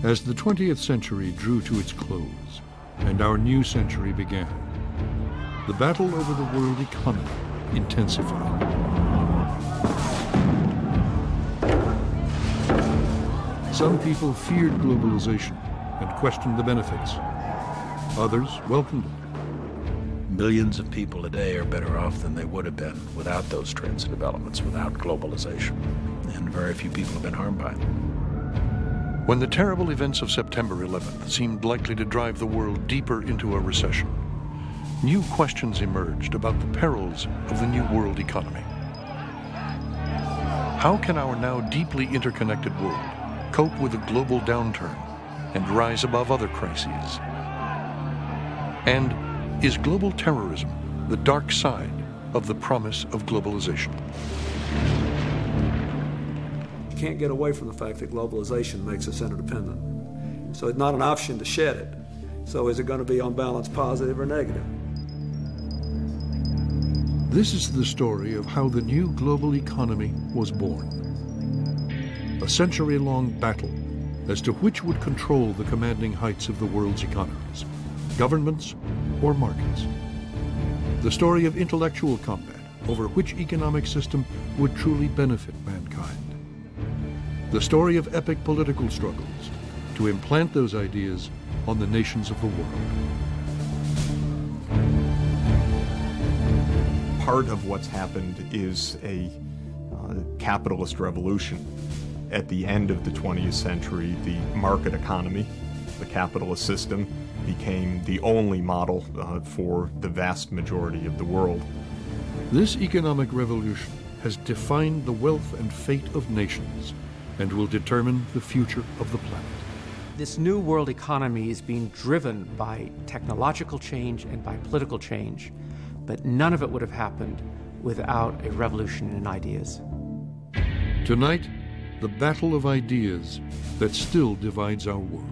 As the 20th century drew to its close and our new century began, the battle over the world economy intensified. Some people feared globalization and questioned the benefits. Others welcomed it. Millions of people a day are better off than they would have been without those trends and developments, without globalization. And very few people have been harmed by it. When the terrible events of September 11th seemed likely to drive the world deeper into a recession, new questions emerged about the perils of the new world economy. How can our now deeply interconnected world cope with a global downturn and rise above other crises? And is global terrorism the dark side of the promise of globalization? You can't get away from the fact that globalization makes us interdependent. So it's not an option to shed it. So is it going to be on balance positive or negative? This is the story of how the new global economy was born. A century-long battle as to which would control the commanding heights of the world's economies, governments or markets. The story of intellectual combat over which economic system would truly benefit mankind. The story of epic political struggles to implant those ideas on the nations of the world. Part of what's happened is a capitalist revolution. At the end of the 20th century, the market economy, the capitalist system, became the only model for the vast majority of the world. This economic revolution has defined the wealth and fate of nations and will determine the future of the planet. This new world economy is being driven by technological change and by political change, but none of it would have happened without a revolution in ideas. Tonight, the battle of ideas that still divides our world.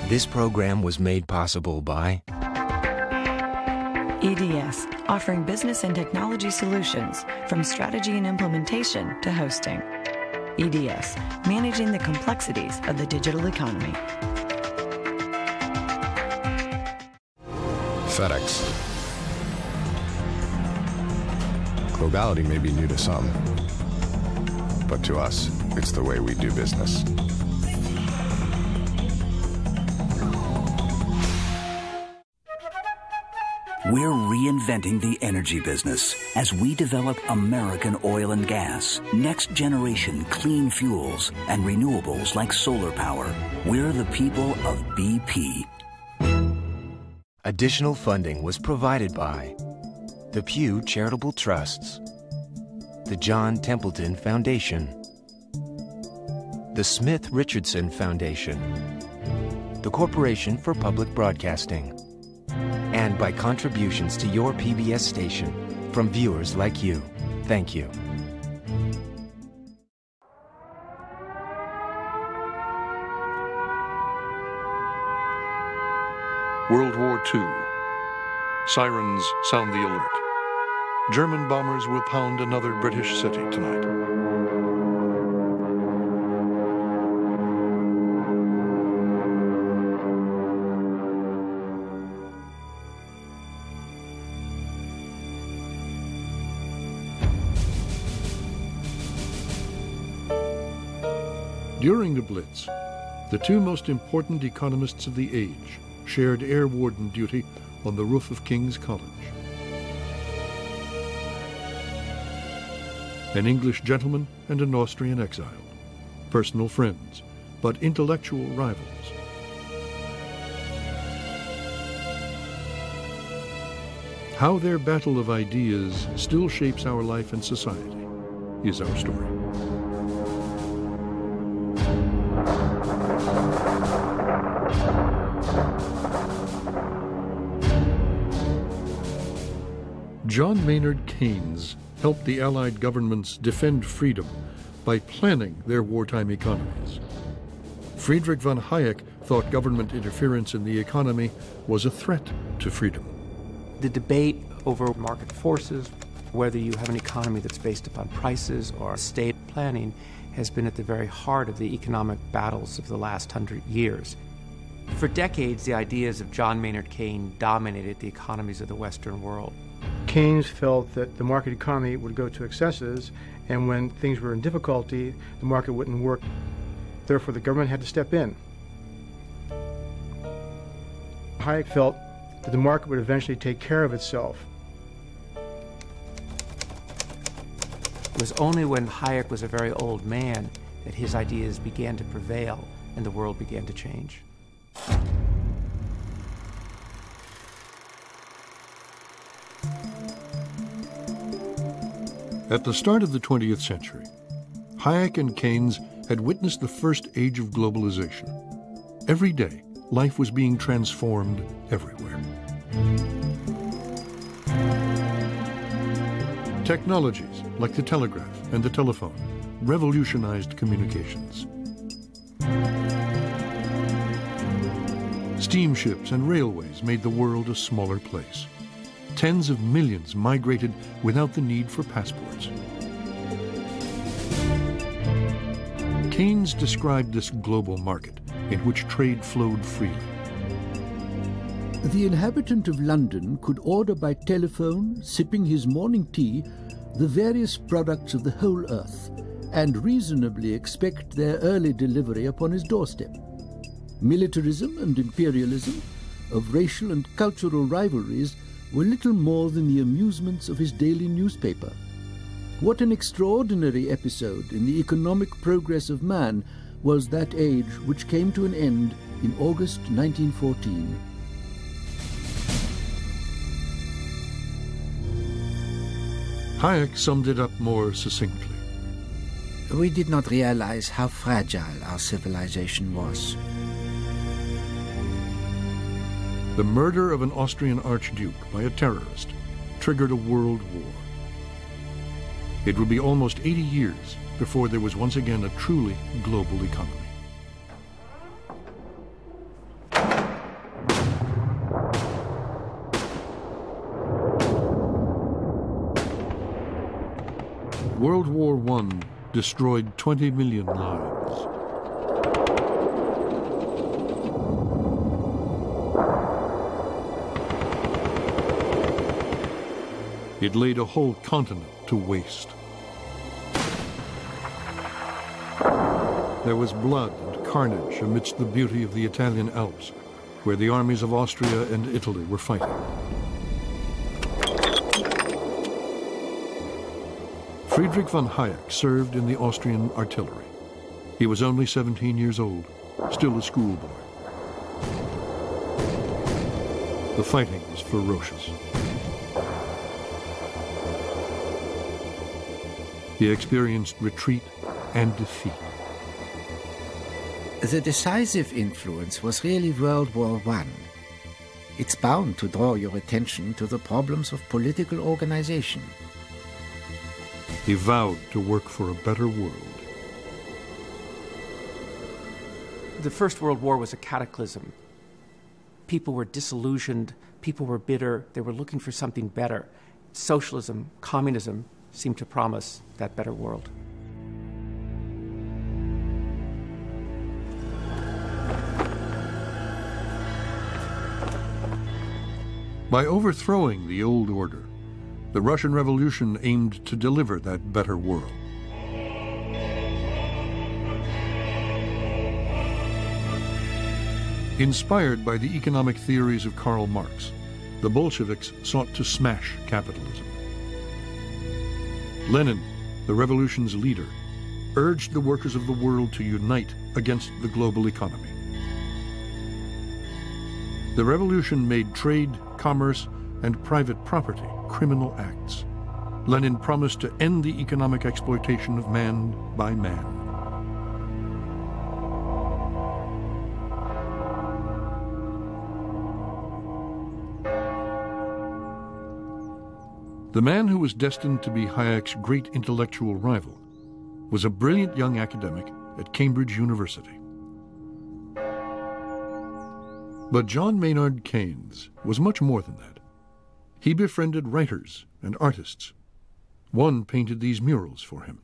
This program was made possible by EDS, offering business and technology solutions from strategy and implementation to hosting. EDS, managing the complexities of the digital economy. FedEx. Globality may be new to some, but to us, it's the way we do business. We're reinventing the energy business as we develop American oil and gas, next-generation clean fuels, and renewables like solar power. We're the people of BP. Additional funding was provided by the Pew Charitable Trusts, the John Templeton Foundation, the Smith Richardson Foundation, the Corporation for Public Broadcasting, and by contributions to your PBS station from viewers like you. Thank you. World War II. Sirens sound the alert. German bombers will pound another British city tonight. During the Blitz, the two most important economists of the age shared air warden duty on the roof of King's College. An English gentleman and an Austrian exile, personal friends, but intellectual rivals. How their battle of ideas still shapes our life and society is our story. John Maynard Keynes helped the Allied governments defend freedom by planning their wartime economies. Friedrich von Hayek thought government interference in the economy was a threat to freedom. The debate over market forces, whether you have an economy that's based upon prices or state planning, has been at the very heart of the economic battles of the last 100 years. For decades, the ideas of John Maynard Keynes dominated the economies of the Western world. Keynes felt that the market economy would go to excesses, and when things were in difficulty, the market wouldn't work. Therefore, the government had to step in. Hayek felt that the market would eventually take care of itself. It was only when Hayek was a very old man that his ideas began to prevail and the world began to change. At the start of the 20th century, Hayek and Keynes had witnessed the first age of globalization. Every day, life was being transformed everywhere. Technologies like the telegraph and the telephone revolutionized communications. Steamships and railways made the world a smaller place. Tens of millions migrated without the need for passports. Keynes described this global market in which trade flowed freely. The inhabitant of London could order by telephone, sipping his morning tea, the various products of the whole earth, and reasonably expect their early delivery upon his doorstep. Militarism and imperialism, of racial and cultural rivalries, were little more than the amusements of his daily newspaper. What an extraordinary episode in the economic progress of man was that age which came to an end in August 1914. Hayek summed it up more succinctly. We did not realize how fragile our civilization was. The murder of an Austrian archduke by a terrorist triggered a world war. It would be almost 80 years before there was once again a truly global economy. World War I destroyed 20 million lives. It laid a whole continent to waste. There was blood and carnage amidst the beauty of the Italian Alps, where the armies of Austria and Italy were fighting. Friedrich von Hayek served in the Austrian artillery. He was only 17 years old, still a schoolboy. The fighting was ferocious. He experienced retreat and defeat. The decisive influence was really World War I. It's bound to draw your attention to the problems of political organization. He vowed to work for a better world. The First World War was a cataclysm. People were disillusioned, people were bitter, they were looking for something better. Socialism, communism seemed to promise that better world. By overthrowing the old order, the Russian Revolution aimed to deliver that better world. Inspired by the economic theories of Karl Marx, the Bolsheviks sought to smash capitalism. Lenin, the revolution's leader, urged the workers of the world to unite against the global economy. The revolution made trade, commerce, and private property criminal acts. Lenin promised to end the economic exploitation of man by man. The man who was destined to be Hayek's great intellectual rival was a brilliant young academic at Cambridge University. But John Maynard Keynes was much more than that. He befriended writers and artists. One painted these murals for him.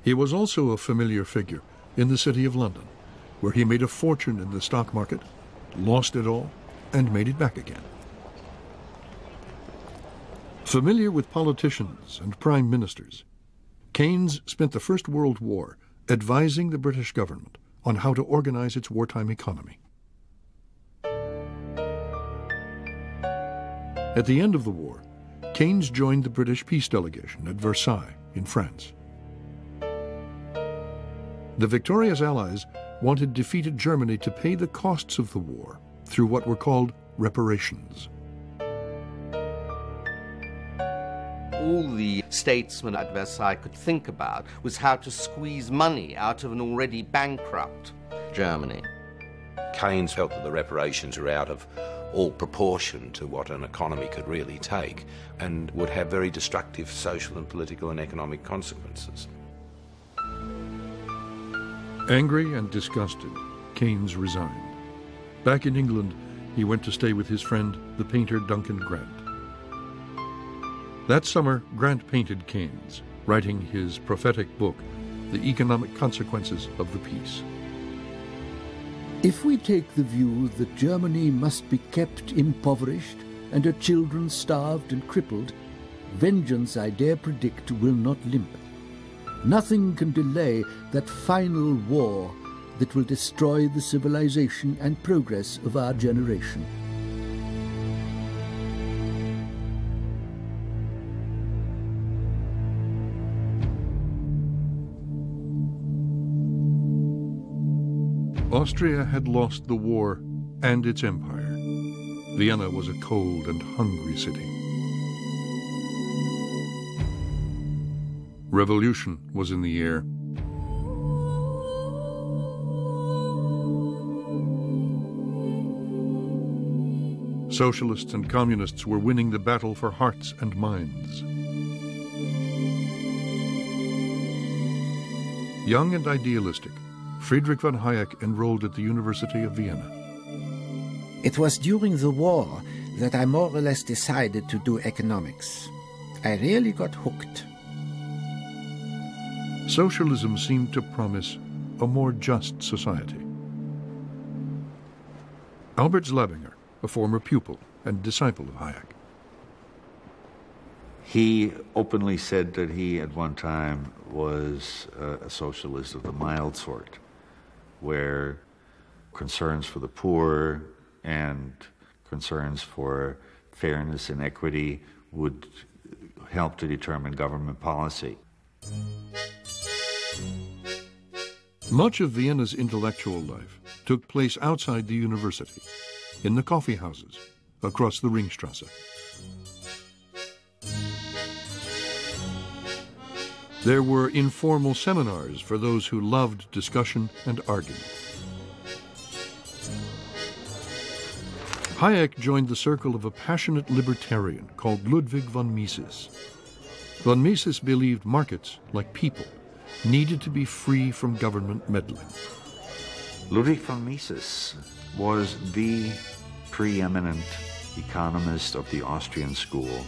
He was also a familiar figure in the city of London, where he made a fortune in the stock market, lost it all, and made it back again. Familiar with politicians and prime ministers, Keynes spent the First World War advising the British government on how to organize its wartime economy. At the end of the war, Keynes joined the British peace delegation at Versailles in France. The victorious Allies wanted defeated Germany to pay the costs of the war through what were called reparations. All the statesmen at Versailles could think about was how to squeeze money out of an already bankrupt Germany. Keynes felt that the reparations were out of all proportion to what an economy could really take and would have very destructive social and political and economic consequences. Angry and disgusted, Keynes resigned. Back in England, he went to stay with his friend, the painter Duncan Grant. That summer, Grant painted Keynes, writing his prophetic book, The Economic Consequences of the Peace. If we take the view that Germany must be kept impoverished and her children starved and crippled, vengeance, I dare predict, will not limp. Nothing can delay that final war that will destroy the civilization and progress of our generation. Austria had lost the war and its empire. Vienna was a cold and hungry city. Revolution was in the air. Socialists and communists were winning the battle for hearts and minds. Young and idealistic, Friedrich von Hayek enrolled at the University of Vienna. It was during the war that I more or less decided to do economics. I really got hooked. Socialism seemed to promise a more just society. Albert Slabinger, a former pupil and disciple of Hayek. He openly said that he, at one time, was a socialist of the mild sort, where concerns for the poor and concerns for fairness and equity would help to determine government policy. Much of Vienna's intellectual life took place outside the university, in the coffee houses, across the Ringstrasse. There were informal seminars for those who loved discussion and argument. Hayek joined the circle of a passionate libertarian called Ludwig von Mises. Von Mises believed markets, like people, needed to be free from government meddling. Ludwig von Mises was the preeminent economist of the Austrian school.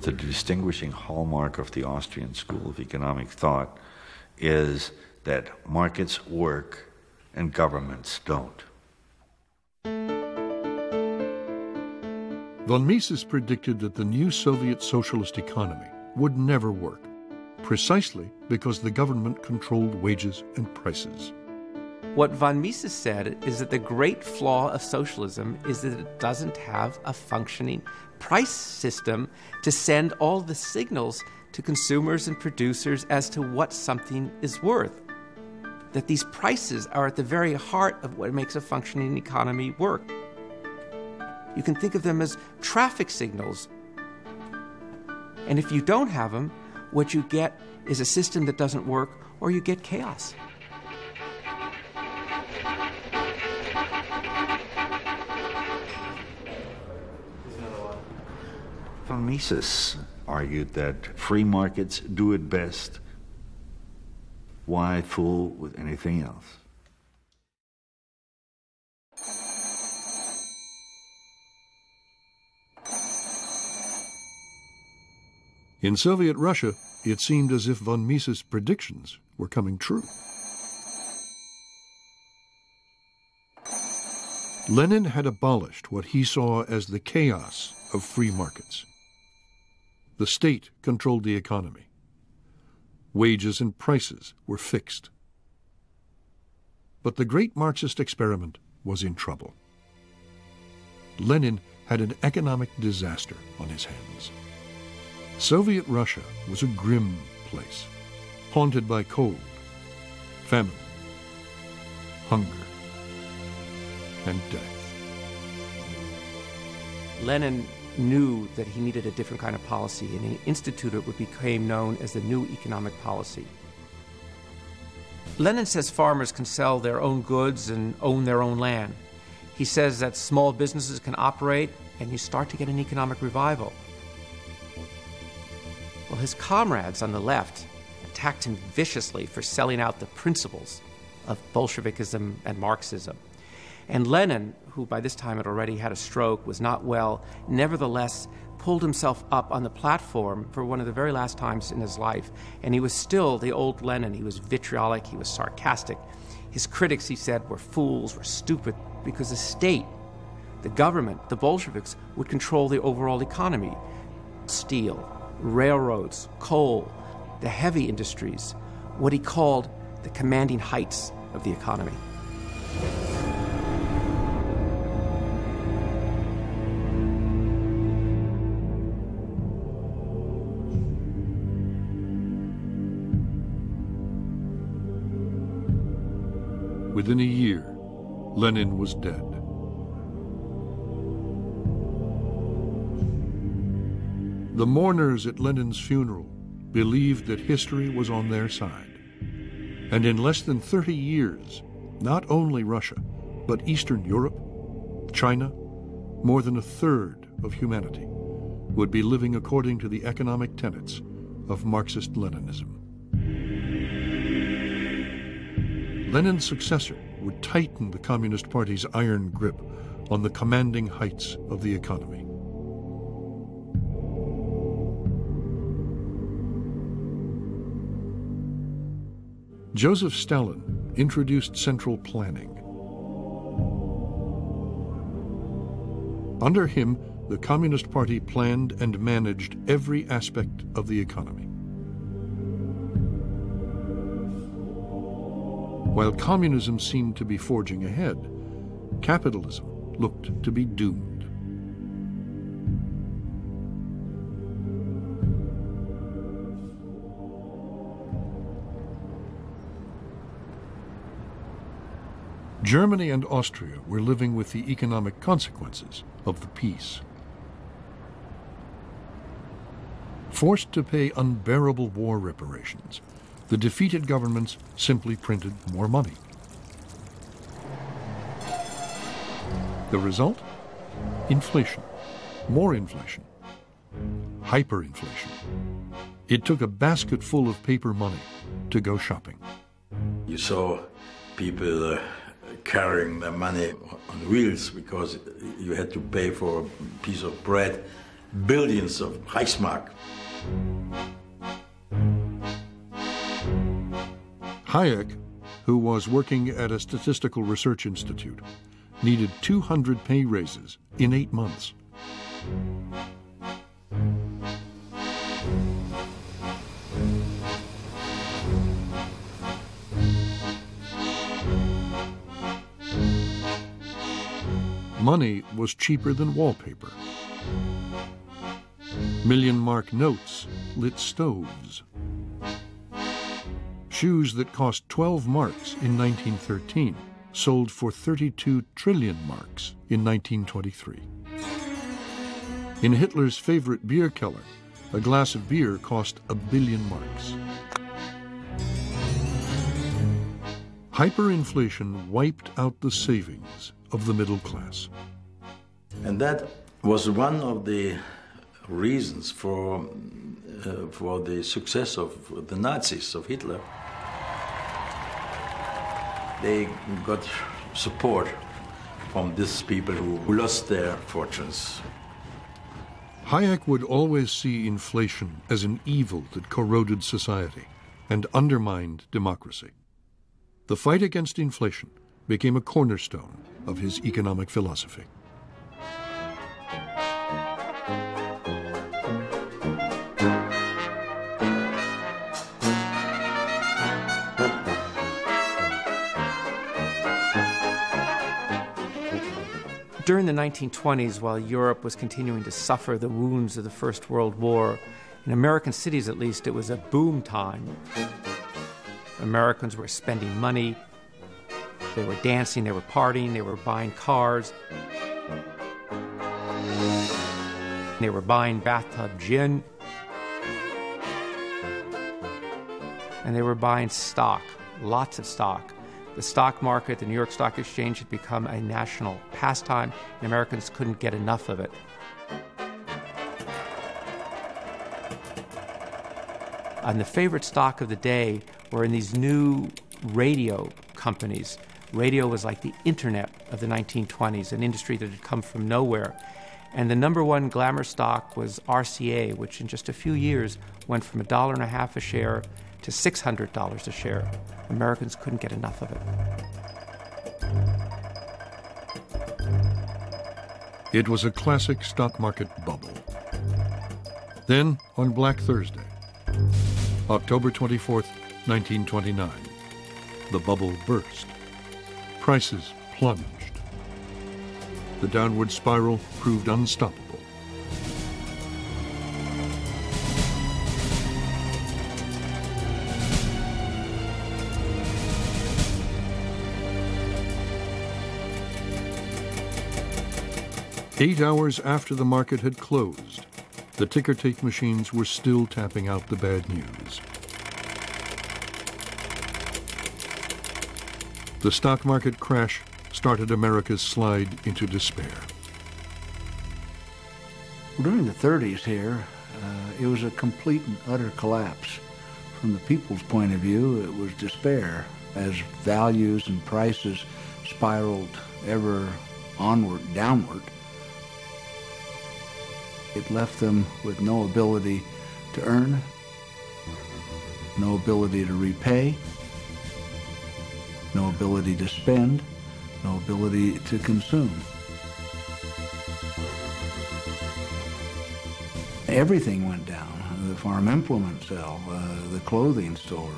The distinguishing hallmark of the Austrian school of economic thought is that markets work and governments don't. Von Mises predicted that the new Soviet socialist economy would never work, precisely because the government controlled wages and prices. What von Mises said is that the great flaw of socialism is that it doesn't have a functioning price system to send all the signals to consumers and producers as to what something is worth. That these prices are at the very heart of what makes a functioning economy work. You can think of them as traffic signals. And if you don't have them, what you get is a system that doesn't work, or you get chaos. von Mises argued that free markets do it best. Why fool with anything else? In Soviet Russia, it seemed as if von Mises' predictions were coming true. Lenin had abolished what he saw as the chaos of free markets. The state controlled the economy. Wages and prices were fixed. But the great Marxist experiment was in trouble. Lenin had an economic disaster on his hands. Soviet Russia was a grim place, haunted by cold, famine, hunger, and death. Lenin knew that he needed a different kind of policy, and he instituted what became known as the New Economic Policy. Lenin says farmers can sell their own goods and own their own land. He says that small businesses can operate, and you start to get an economic revival. Well, his comrades on the left attacked him viciously for selling out the principles of Bolshevikism and Marxism. And Lenin, who by this time had already had a stroke, was not well, nevertheless pulled himself up on the platform for one of the very last times in his life. And he was still the old Lenin. He was vitriolic, he was sarcastic. His critics, he said, were fools, were stupid, because the state, the government, the Bolsheviks, would control the overall economy. Steel, railroads, coal, the heavy industries, what he called the commanding heights of the economy. Within a year, Lenin was dead. The mourners at Lenin's funeral believed that history was on their side. And in less than 30 years, not only Russia, but Eastern Europe, China, more than a third of humanity would be living according to the economic tenets of Marxist-Leninism. Lenin's successor would tighten the Communist Party's iron grip on the commanding heights of the economy. Joseph Stalin introduced central planning. Under him, the Communist Party planned and managed every aspect of the economy. While communism seemed to be forging ahead, capitalism looked to be doomed. Germany and Austria were living with the economic consequences of the peace. Forced to pay unbearable war reparations, the defeated governments simply printed more money. The result? Inflation, more inflation, hyperinflation. It took a basket full of paper money to go shopping. You saw people carrying their money on wheels because you had to pay for a piece of bread billions of Reichsmark. Hayek, who was working at a statistical research institute, needed 200 pay raises in 8 months. Money was cheaper than wallpaper. Million-mark notes lit stoves. Shoes that cost 12 marks in 1913 sold for 32 trillion marks in 1923. In Hitler's favorite beer cellar, a glass of beer cost 1 billion marks. Hyperinflation wiped out the savings of the middle class. And that was one of the reasons for the success of the Nazis, of Hitler. They got support from these people who lost their fortunes. Hayek would always see inflation as an evil that corroded society and undermined democracy. The fight against inflation became a cornerstone of his economic philosophy. During the 1920s, while Europe was continuing to suffer the wounds of the First World War, in American cities at least, it was a boom time. Americans were spending money, they were dancing, they were partying, they were buying cars, they were buying bathtub gin, and they were buying stock, lots of stock. The stock market, the New York Stock Exchange, had become a national pastime, and Americans couldn't get enough of it. And the favorite stock of the day were in these new radio companies. Radio was like the internet of the 1920s, an industry that had come from nowhere. And the number one glamour stock was RCA, which in just a few years went from $1.50 a share to $600 a share. Americans couldn't get enough of it. It was a classic stock market bubble. Then, on Black Thursday, October 24th, 1929, the bubble burst. Prices plunged. The downward spiral proved unstoppable. Eight hours after the market had closed, the ticker tape machines were still tapping out the bad news. The stock market crash started America's slide into despair. During the 30s here, it was a complete and utter collapse. From the people's point of view, it was despair as values and prices spiraled ever onward, downward. It left them with no ability to earn, no ability to repay, no ability to spend, no ability to consume. Everything went down. The farm implement sale, the clothing store,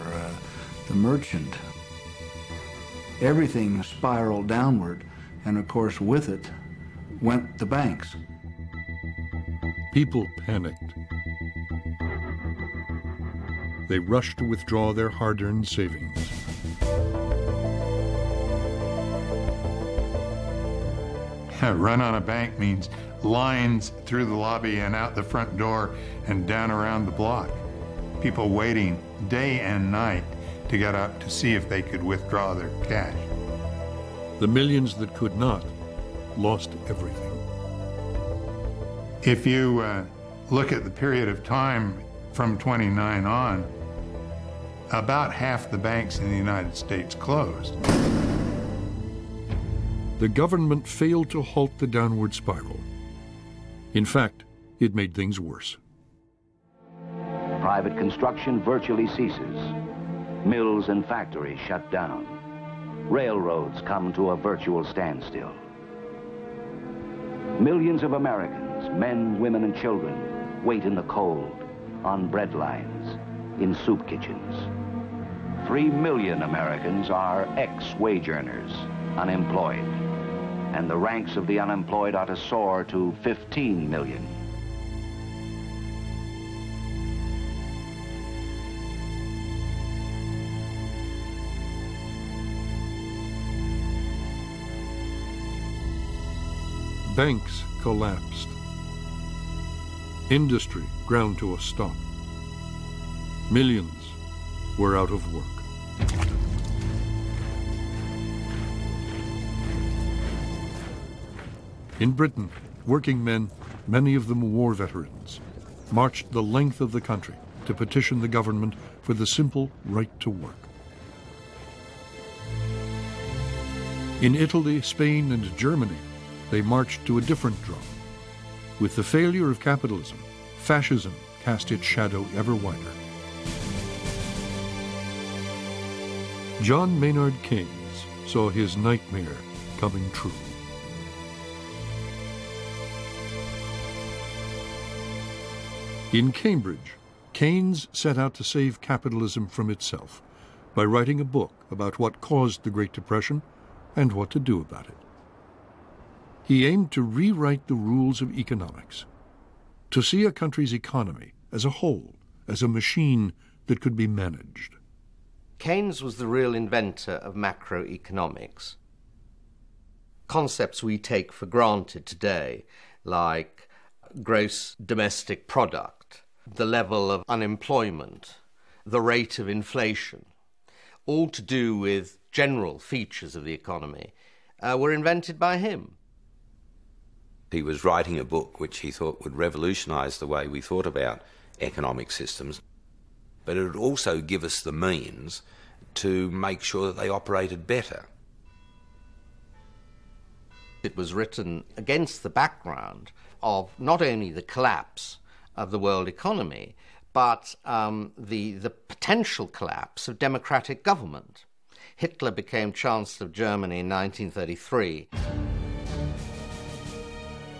the merchant. Everything spiraled downward, and of course with it went the banks. People panicked. They rushed to withdraw their hard-earned savings. Run on a bank means lines through the lobby and out the front door and down around the block. People waiting day and night to get up to see if they could withdraw their cash. The millions that could not lost everything. If you look at the period of time from 29 on, about half the banks in the United States closed. The government failed to halt the downward spiral. In fact, it made things worse. Private construction virtually ceases. Mills and factories shut down. Railroads come to a virtual standstill. Millions of Americans, men, women, and children, wait in the cold, on bread lines, in soup kitchens. 3 million Americans are ex-wage earners, unemployed. And the ranks of the unemployed ought to soar to 15 million. Banks collapsed. Industry ground to a stop. Millions were out of work. In Britain, working men many of them war veterans, marched the length of the country to petition the government for the simple right to work. In Italy, Spain, and Germany, they marched to a different drum. With the failure of capitalism, fascism cast its shadow ever wider. John Maynard Keynes saw his nightmare coming true. In Cambridge, Keynes set out to save capitalism from itself by writing a book about what caused the Great Depression and what to do about it. He aimed to rewrite the rules of economics, to see a country's economy as a whole, as a machine that could be managed. Keynes was the real inventor of macroeconomics. Concepts we take for granted today, like gross domestic product, the level of unemployment, the rate of inflation, all to do with general features of the economy, were invented by him. He was writing a book which he thought would revolutionise the way we thought about economic systems, but it would also give us the means to make sure that they operated better. It was written against the background of not only the collapse of the world economy, but the potential collapse of democratic government. Hitler became Chancellor of Germany in 1933.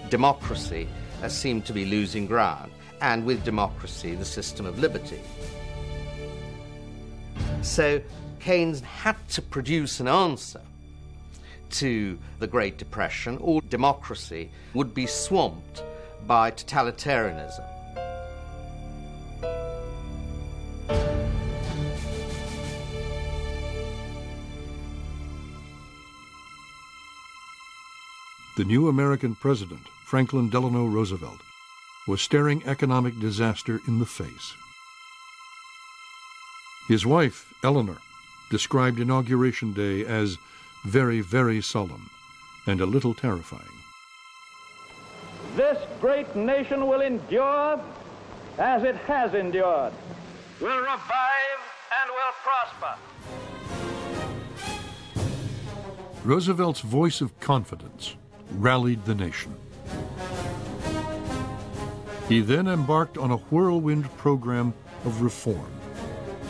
Democracy seemed to be losing ground, and with democracy, the system of liberty. So Keynes had to produce an answer to the Great Depression, or democracy would be swamped by totalitarianism. The new American president, Franklin Delano Roosevelt, was staring economic disaster in the face. His wife, Eleanor, described Inauguration Day as very, very solemn and a little terrifying. This great nation will endure as it has endured, will revive and will prosper. Roosevelt's voice of confidence rallied the nation. He then embarked on a whirlwind program of reform.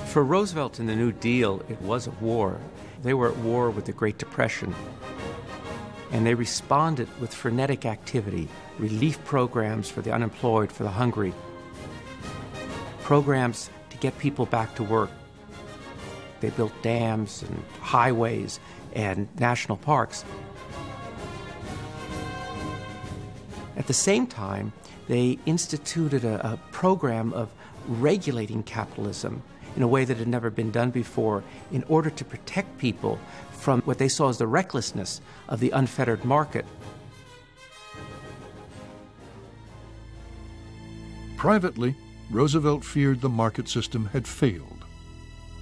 For Roosevelt and the New Deal, it was a war. They were at war with the Great Depression, and they responded with frenetic activity, relief programs for the unemployed, for the hungry, programs to get people back to work. They built dams and highways and national parks. At the same time, they instituted a program of regulating capitalism in a way that had never been done before in order to protect people from what they saw as the recklessness of the unfettered market. Privately, Roosevelt feared the market system had failed.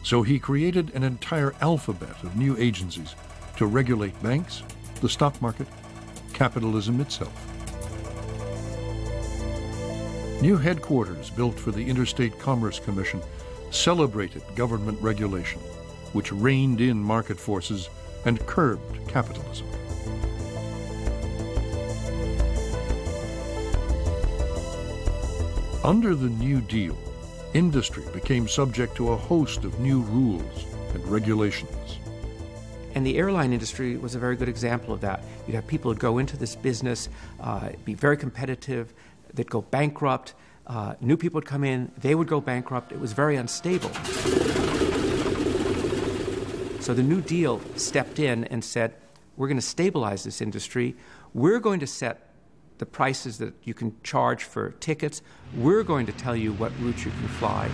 So he created an entire alphabet of new agencies to regulate banks, the stock market, capitalism itself. New headquarters built for the Interstate Commerce Commission celebrated government regulation, which reined in market forces and curbed capitalism. Under the New Deal, industry became subject to a host of new rules and regulations. And the airline industry was a very good example of that. You'd have people who'd go into this business, be very competitive, they'd go bankrupt, new people would come in, they would go bankrupt. It was very unstable. So the New Deal stepped in and said, we're going to stabilize this industry. We're going to set the prices that you can charge for tickets. We're going to tell you what routes you can fly.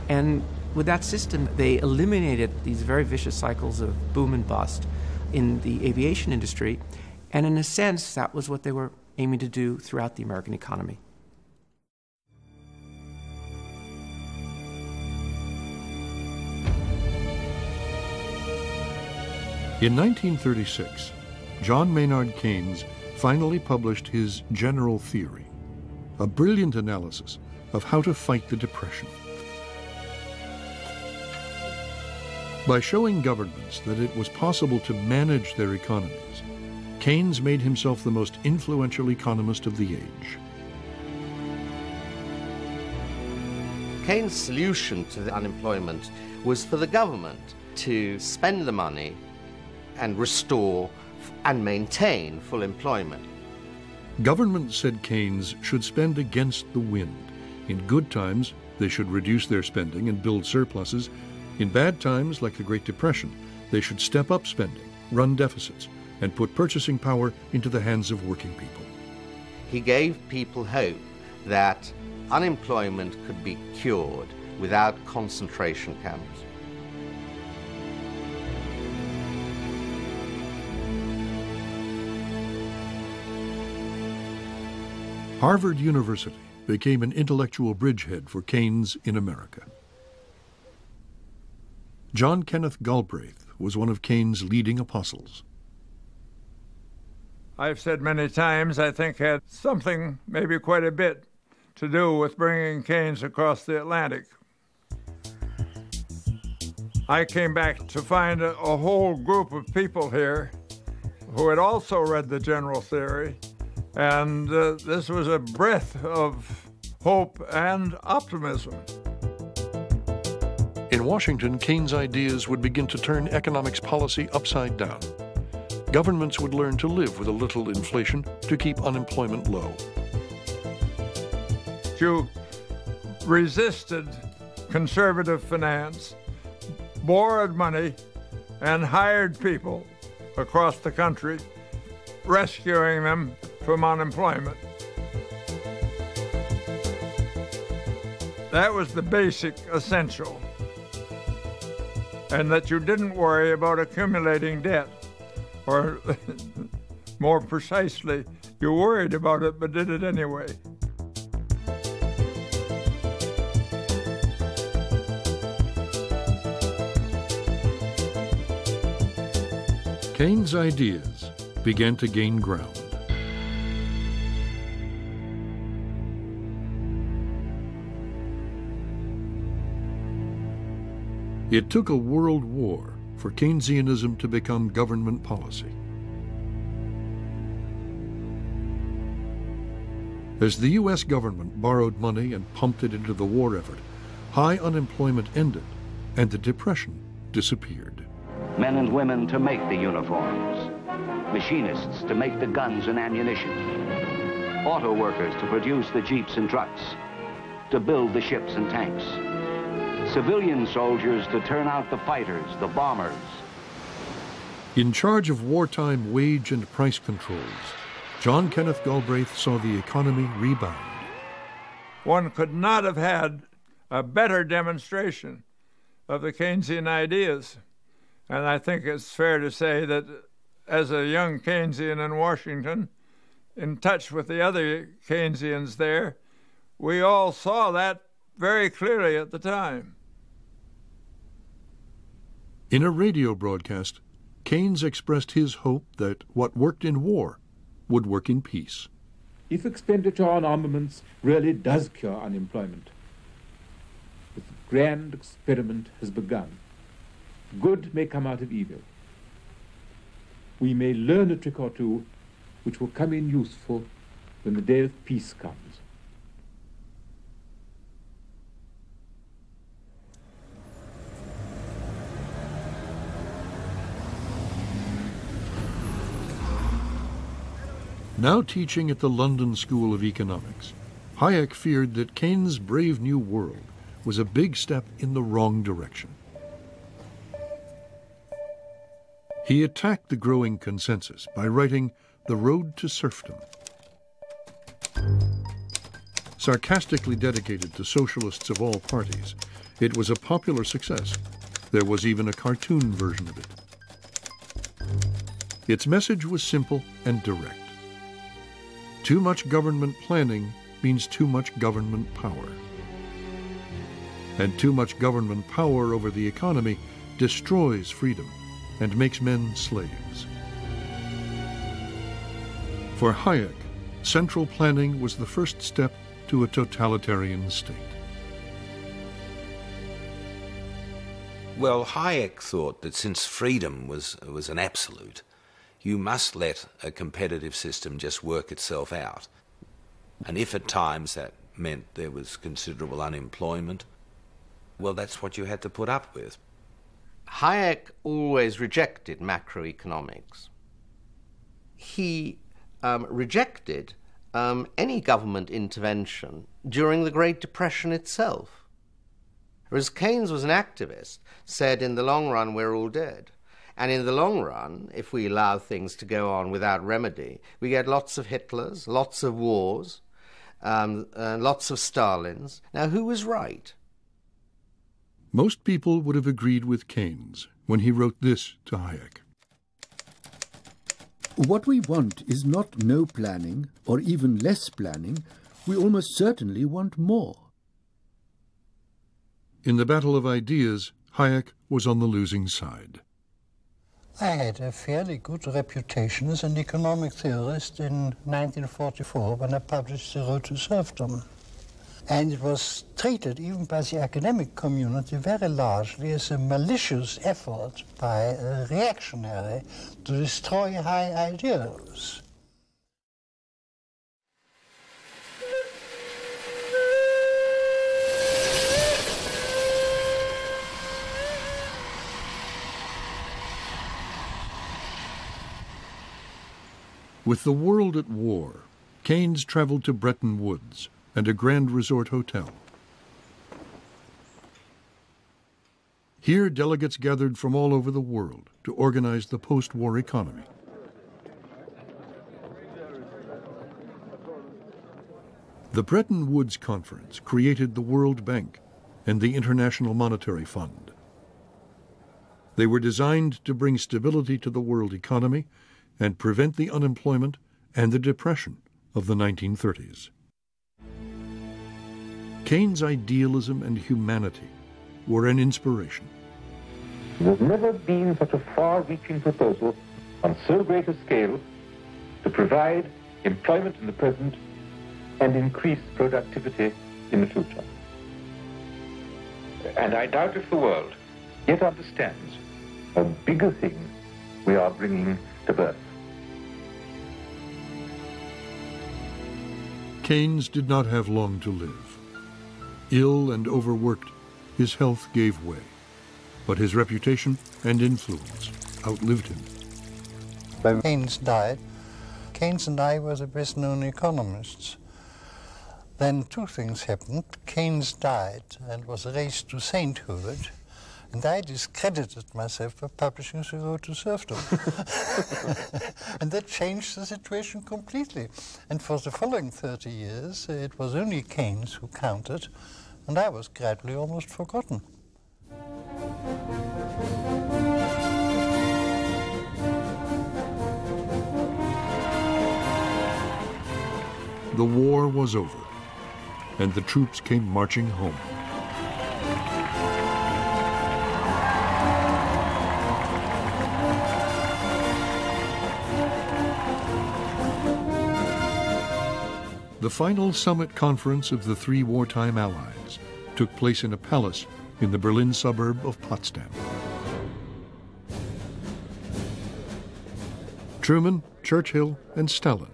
And with that system, they eliminated these very vicious cycles of boom and bust in the aviation industry. And in a sense, that was what they were aiming to do throughout the American economy. In 1936, John Maynard Keynes finally published his General Theory, a brilliant analysis of how to fight the Depression. By showing governments that it was possible to manage their economies, Keynes made himself the most influential economist of the age. Keynes' solution to the unemployment was for the government to spend the money and restore and maintain full employment. Governments, said Keynes, should spend against the wind. In good times, they should reduce their spending and build surpluses. In bad times, like the Great Depression, they should step up spending, run deficits, and put purchasing power into the hands of working people. He gave people hope that unemployment could be cured without concentration camps. Harvard University became an intellectual bridgehead for Keynes in America. John Kenneth Galbraith was one of Keynes' leading apostles. I've said many times, I think had something, maybe quite a bit, to do with bringing Keynes across the Atlantic. I came back to find a whole group of people here who had also read the General Theory, and this was a breath of hope and optimism. In Washington, Keynes' ideas would begin to turn economics policy upside down. Governments would learn to live with a little inflation to keep unemployment low. You resisted conservative finance, borrowed money, and hired people across the country, rescuing them from unemployment. That was the basic essential. And that you didn't worry about accumulating debt. Or more precisely, you worried about it but did it anyway. Keynes' ideas began to gain ground. It took a world war for Keynesianism to become government policy. As the U.S. government borrowed money and pumped it into the war effort, high unemployment ended and the Depression disappeared. Men and women to make the uniforms, machinists to make the guns and ammunition, auto workers to produce the jeeps and trucks, to build the ships and tanks, civilian soldiers to turn out the fighters, the bombers. In charge of wartime wage and price controls, John Kenneth Galbraith saw the economy rebound. One could not have had a better demonstration of the Keynesian ideas. And I think it's fair to say that as a young Keynesian in Washington, in touch with the other Keynesians there, we all saw that very clearly at the time. In a radio broadcast, Keynes expressed his hope that what worked in war would work in peace. If expenditure on armaments really does cure unemployment, the grand experiment has begun. Good may come out of evil. We may learn a trick or two which will come in useful when the day of peace comes. Now teaching at the London School of Economics, Hayek feared that Keynes' Brave New World was a big step in the wrong direction. He attacked the growing consensus by writing The Road to Serfdom. Sarcastically dedicated to socialists of all parties, it was a popular success. There was even a cartoon version of it. Its message was simple and direct. Too much government planning means too much government power. And too much government power over the economy destroys freedom and makes men slaves. For Hayek, central planning was the first step to a totalitarian state. Well, Hayek thought that since freedom was an absolute, you must let a competitive system just work itself out. And if at times that meant there was considerable unemployment, well, that's what you had to put up with. Hayek always rejected macroeconomics. He rejected any government intervention during the Great Depression itself. Whereas Keynes was an activist, said in the long run we're all dead. And in the long run, if we allow things to go on without remedy, we get lots of Hitlers, lots of wars, lots of Stalins. Now, who was right? Most people would have agreed with Keynes when he wrote this to Hayek. What we want is not no planning, or even less planning. We almost certainly want more. In the battle of ideas, Hayek was on the losing side. I had a fairly good reputation as an economic theorist in 1944 when I published The Road to Serfdom. And it was treated, even by the academic community, very largely as a malicious effort by a reactionary to destroy high ideals. With the world at war, Keynes traveled to Bretton Woods and a grand resort hotel. Here, delegates gathered from all over the world to organize the post-war economy. The Bretton Woods Conference created the World Bank and the International Monetary Fund. They were designed to bring stability to the world economy and prevent the unemployment and the depression of the 1930s. Keynes' idealism and humanity were an inspiration. There has never been such a far-reaching proposal on so great a scale to provide employment in the present and increase productivity in the future. And I doubt if the world yet understands how big a thing we are bringing to birth. Keynes did not have long to live. Ill and overworked, his health gave way, but his reputation and influence outlived him. When Keynes died, Keynes and I were the best-known economists. Then two things happened. Keynes died and was raised to sainthood, and I discredited myself by publishing The Road to Serfdom. And that changed the situation completely. And for the following 30 years, it was only Keynes who counted, and I was gradually almost forgotten. The war was over, and the troops came marching home. The final summit conference of the three wartime allies took place in a palace in the Berlin suburb of Potsdam. Truman, Churchill, and Stalin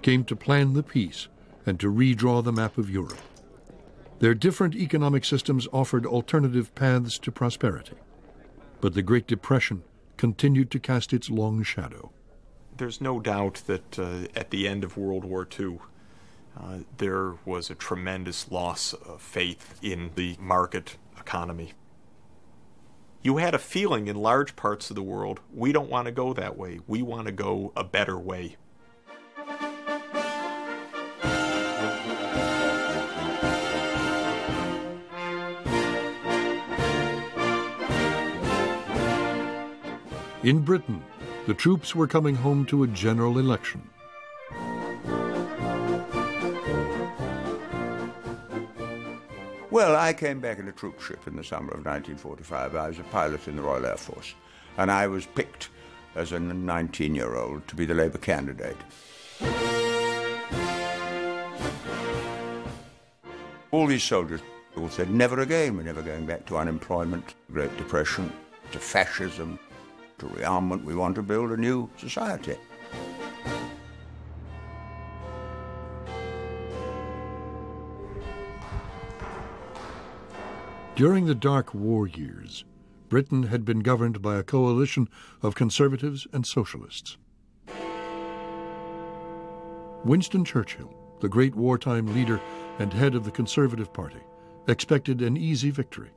came to plan the peace and to redraw the map of Europe. Their different economic systems offered alternative paths to prosperity, but the Great Depression continued to cast its long shadow. There's no doubt that at the end of World War II, there was a tremendous loss of faith in the market economy. You had a feeling in large parts of the world, we don't want to go that way. We want to go a better way. In Britain, the troops were coming home to a general election. Well, I came back in a troop ship in the summer of 1945. I was a pilot in the Royal Air Force, and I was picked as a 19-year-old to be the Labour candidate. All these soldiers all said, never again, we're never going back to unemployment, Great Depression, to fascism, to rearmament. We want to build a new society. During the dark war years, Britain had been governed by a coalition of conservatives and socialists. Winston Churchill, the great wartime leader and head of the Conservative Party, expected an easy victory.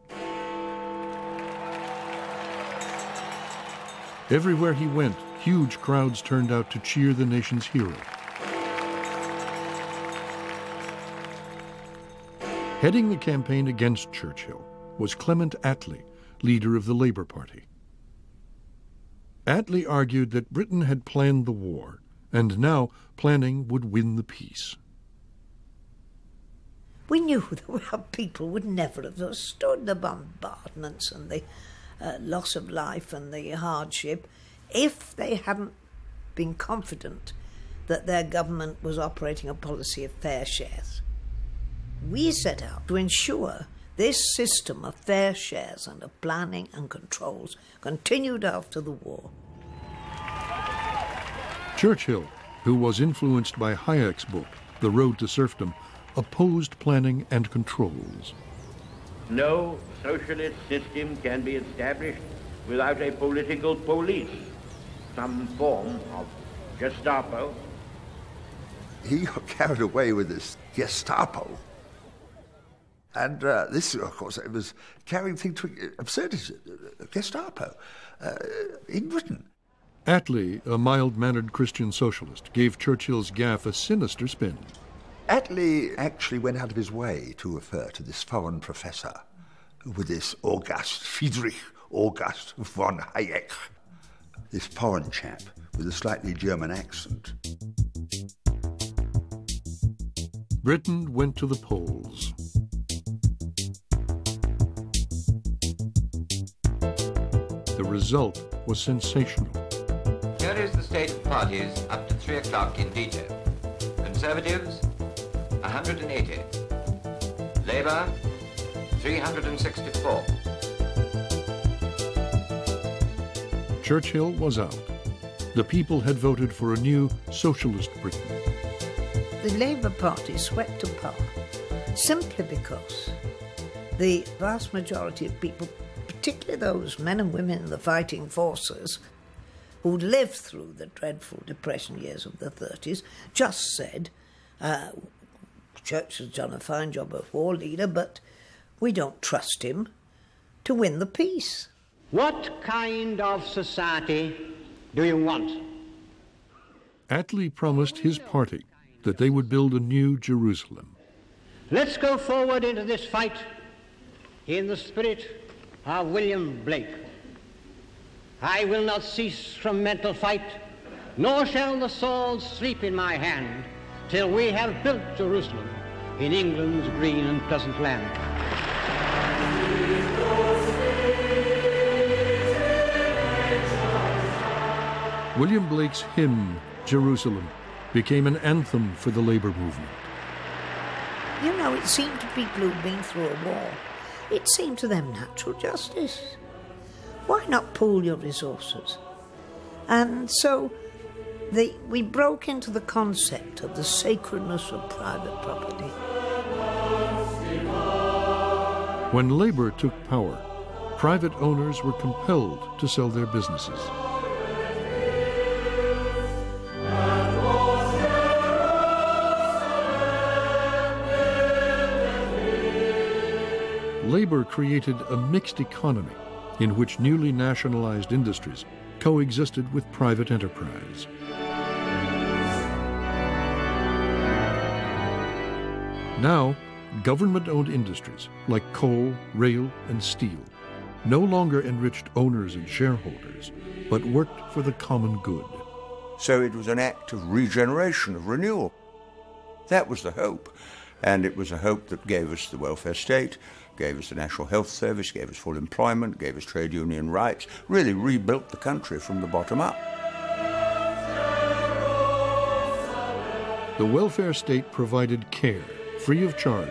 Everywhere he went, huge crowds turned out to cheer the nation's hero. Heading the campaign against Churchill was Clement Attlee, leader of the Labour Party. Attlee argued that Britain had planned the war, and now planning would win the peace. We knew that our people would never have stood the bombardments and the loss of life and the hardship if they hadn't been confident that their government was operating a policy of fair shares. We set out to ensure this system of fair shares and of planning and controls continued after the war. Churchill, who was influenced by Hayek's book, The Road to Serfdom, opposed planning and controls. No socialist system can be established without a political police, some form of Gestapo. He got carried away with this Gestapo. And this, of course, it was carrying things to absurdity, Gestapo, in Britain. Attlee, a mild-mannered Christian socialist, gave Churchill's gaffe a sinister spin. Attlee actually went out of his way to refer to this foreign professor with this Friedrich August von Hayek, this foreign chap with a slightly German accent. Britain went to the polls. The result was sensational. Here is the state of parties up to 3 o'clock in detail. Conservatives, 180. Labour, 364. Churchill was out. The people had voted for a new socialist Britain. The Labour Party swept to power simply because the vast majority of people, particularly those men and women in the fighting forces who lived through the dreadful Depression years of the 30s, just said, Churchill's done a fine job as war leader, but we don't trust him to win the peace. What kind of society do you want? Attlee promised his party that they would build a new Jerusalem. Let's go forward into this fight in the spirit of William Blake. I will not cease from mental fight, nor shall the sword sleep in my hand, till we have built Jerusalem in England's green and pleasant land. William Blake's hymn, Jerusalem, became an anthem for the Labour movement. You know, it seemed to people who'd been through a war, it seemed to them natural justice. Why not pool your resources? And so we broke into the concept of the sacredness of private property. When Labour took power, private owners were compelled to sell their businesses. Labour created a mixed economy in which newly nationalized industries coexisted with private enterprise. Now, government-owned industries like coal, rail, and steel no longer enriched owners and shareholders, but worked for the common good. So it was an act of regeneration, of renewal. That was the hope. And it was a hope that gave us the welfare state, gave us the National Health Service, gave us full employment, gave us trade union rights, really rebuilt the country from the bottom up. The welfare state provided care, free of charge,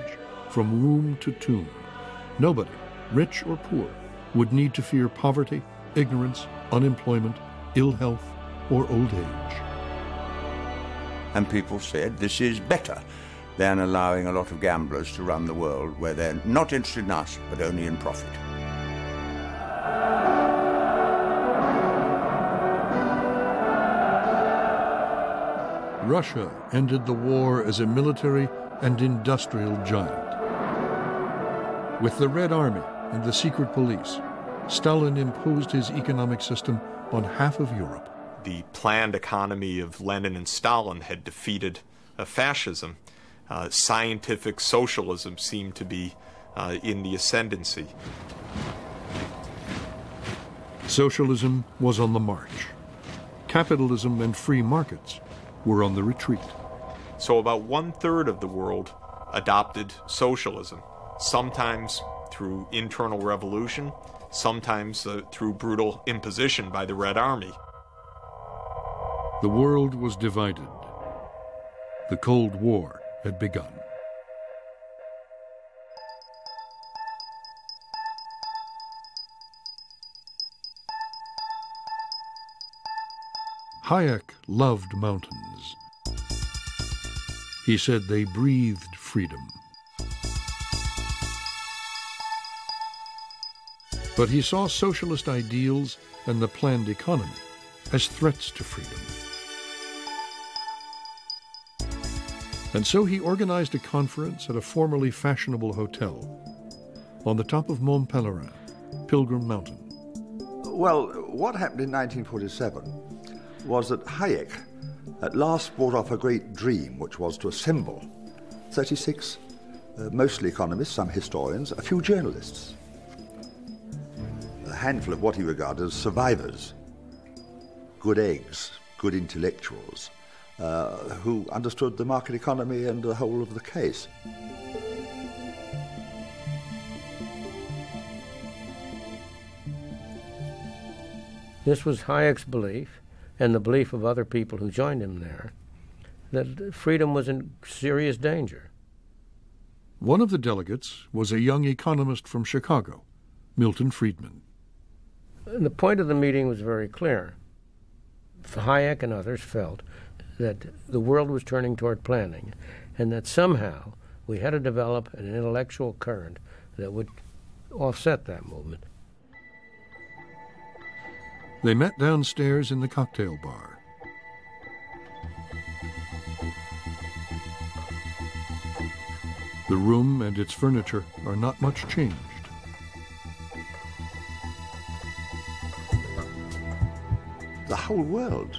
from womb to tomb. Nobody, rich or poor, would need to fear poverty, ignorance, unemployment, ill health, or old age. And people said this is better than allowing a lot of gamblers to run the world where they're not interested in us, but only in profit. Russia ended the war as a military and industrial giant. With the Red Army and the secret police, Stalin imposed his economic system on half of Europe. The planned economy of Lenin and Stalin had defeated fascism. Scientific socialism seemed to be in the ascendancy. Socialism was on the march. Capitalism and free markets were on the retreat. So about 1/3 of the world adopted socialism, sometimes through internal revolution, sometimes through brutal imposition by the Red Army. The world was divided. The Cold War had begun. Hayek loved mountains. He said they breathed freedom. But he saw socialist ideals and the planned economy as threats to freedom. And so he organized a conference at a formerly fashionable hotel on the top of Mont Pelerin, Pilgrim Mountain. Well, what happened in 1947 was that Hayek at last brought off a great dream, which was to assemble 36, mostly economists, some historians, a few journalists, a handful of what he regarded as survivors, good eggs, good intellectuals, who understood the market economy and the whole of the case. This was Hayek's belief, and the belief of other people who joined him there, that freedom was in serious danger. One of the delegates was a young economist from Chicago, Milton Friedman. And the point of the meeting was very clear. Hayek and others felt that the world was turning toward planning, and that somehow we had to develop an intellectual current that would offset that movement. They met downstairs in the cocktail bar. The room and its furniture are not much changed. The whole world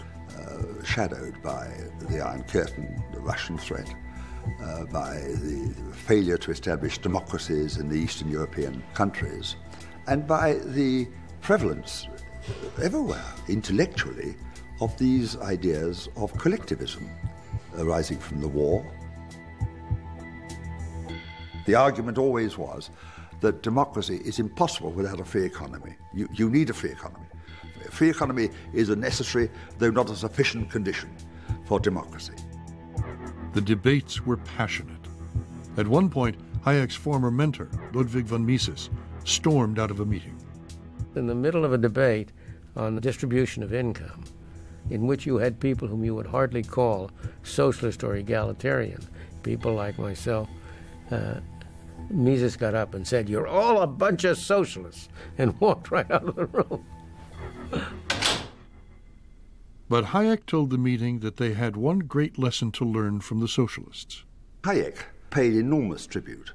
shadowed by the Iron Curtain, the Russian threat, by the failure to establish democracies in the Eastern European countries, and by the prevalence everywhere, intellectually, of these ideas of collectivism arising from the war. The argument always was that democracy is impossible without a free economy. You need a free economy. A free economy is a necessary, though not a sufficient, condition for democracy. The debates were passionate. At one point, Hayek's former mentor, Ludwig von Mises, stormed out of a meeting. In the middle of a debate on the distribution of income, in which you had people whom you would hardly call socialist or egalitarian, people like myself, Mises got up and said, "You're all a bunch of socialists," and walked right out of the room. But Hayek told the meeting that they had one great lesson to learn from the socialists. Hayek paid enormous tribute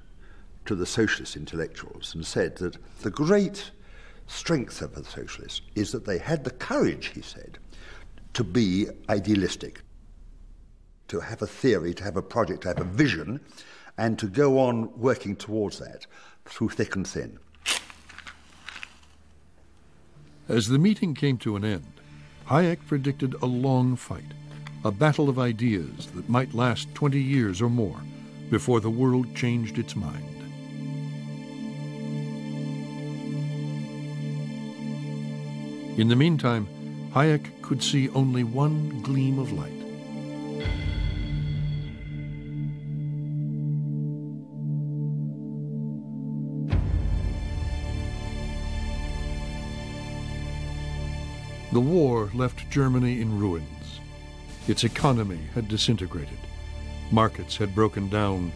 to the socialist intellectuals and said that the great strength of the socialists is that they had the courage, he said, to be idealistic, to have a theory, to have a project, to have a vision, and to go on working towards that through thick and thin. As the meeting came to an end, Hayek predicted a long fight, a battle of ideas that might last 20 years or more before the world changed its mind. In the meantime, Hayek could see only one gleam of light. The war left Germany in ruins. Its economy had disintegrated. Markets had broken down.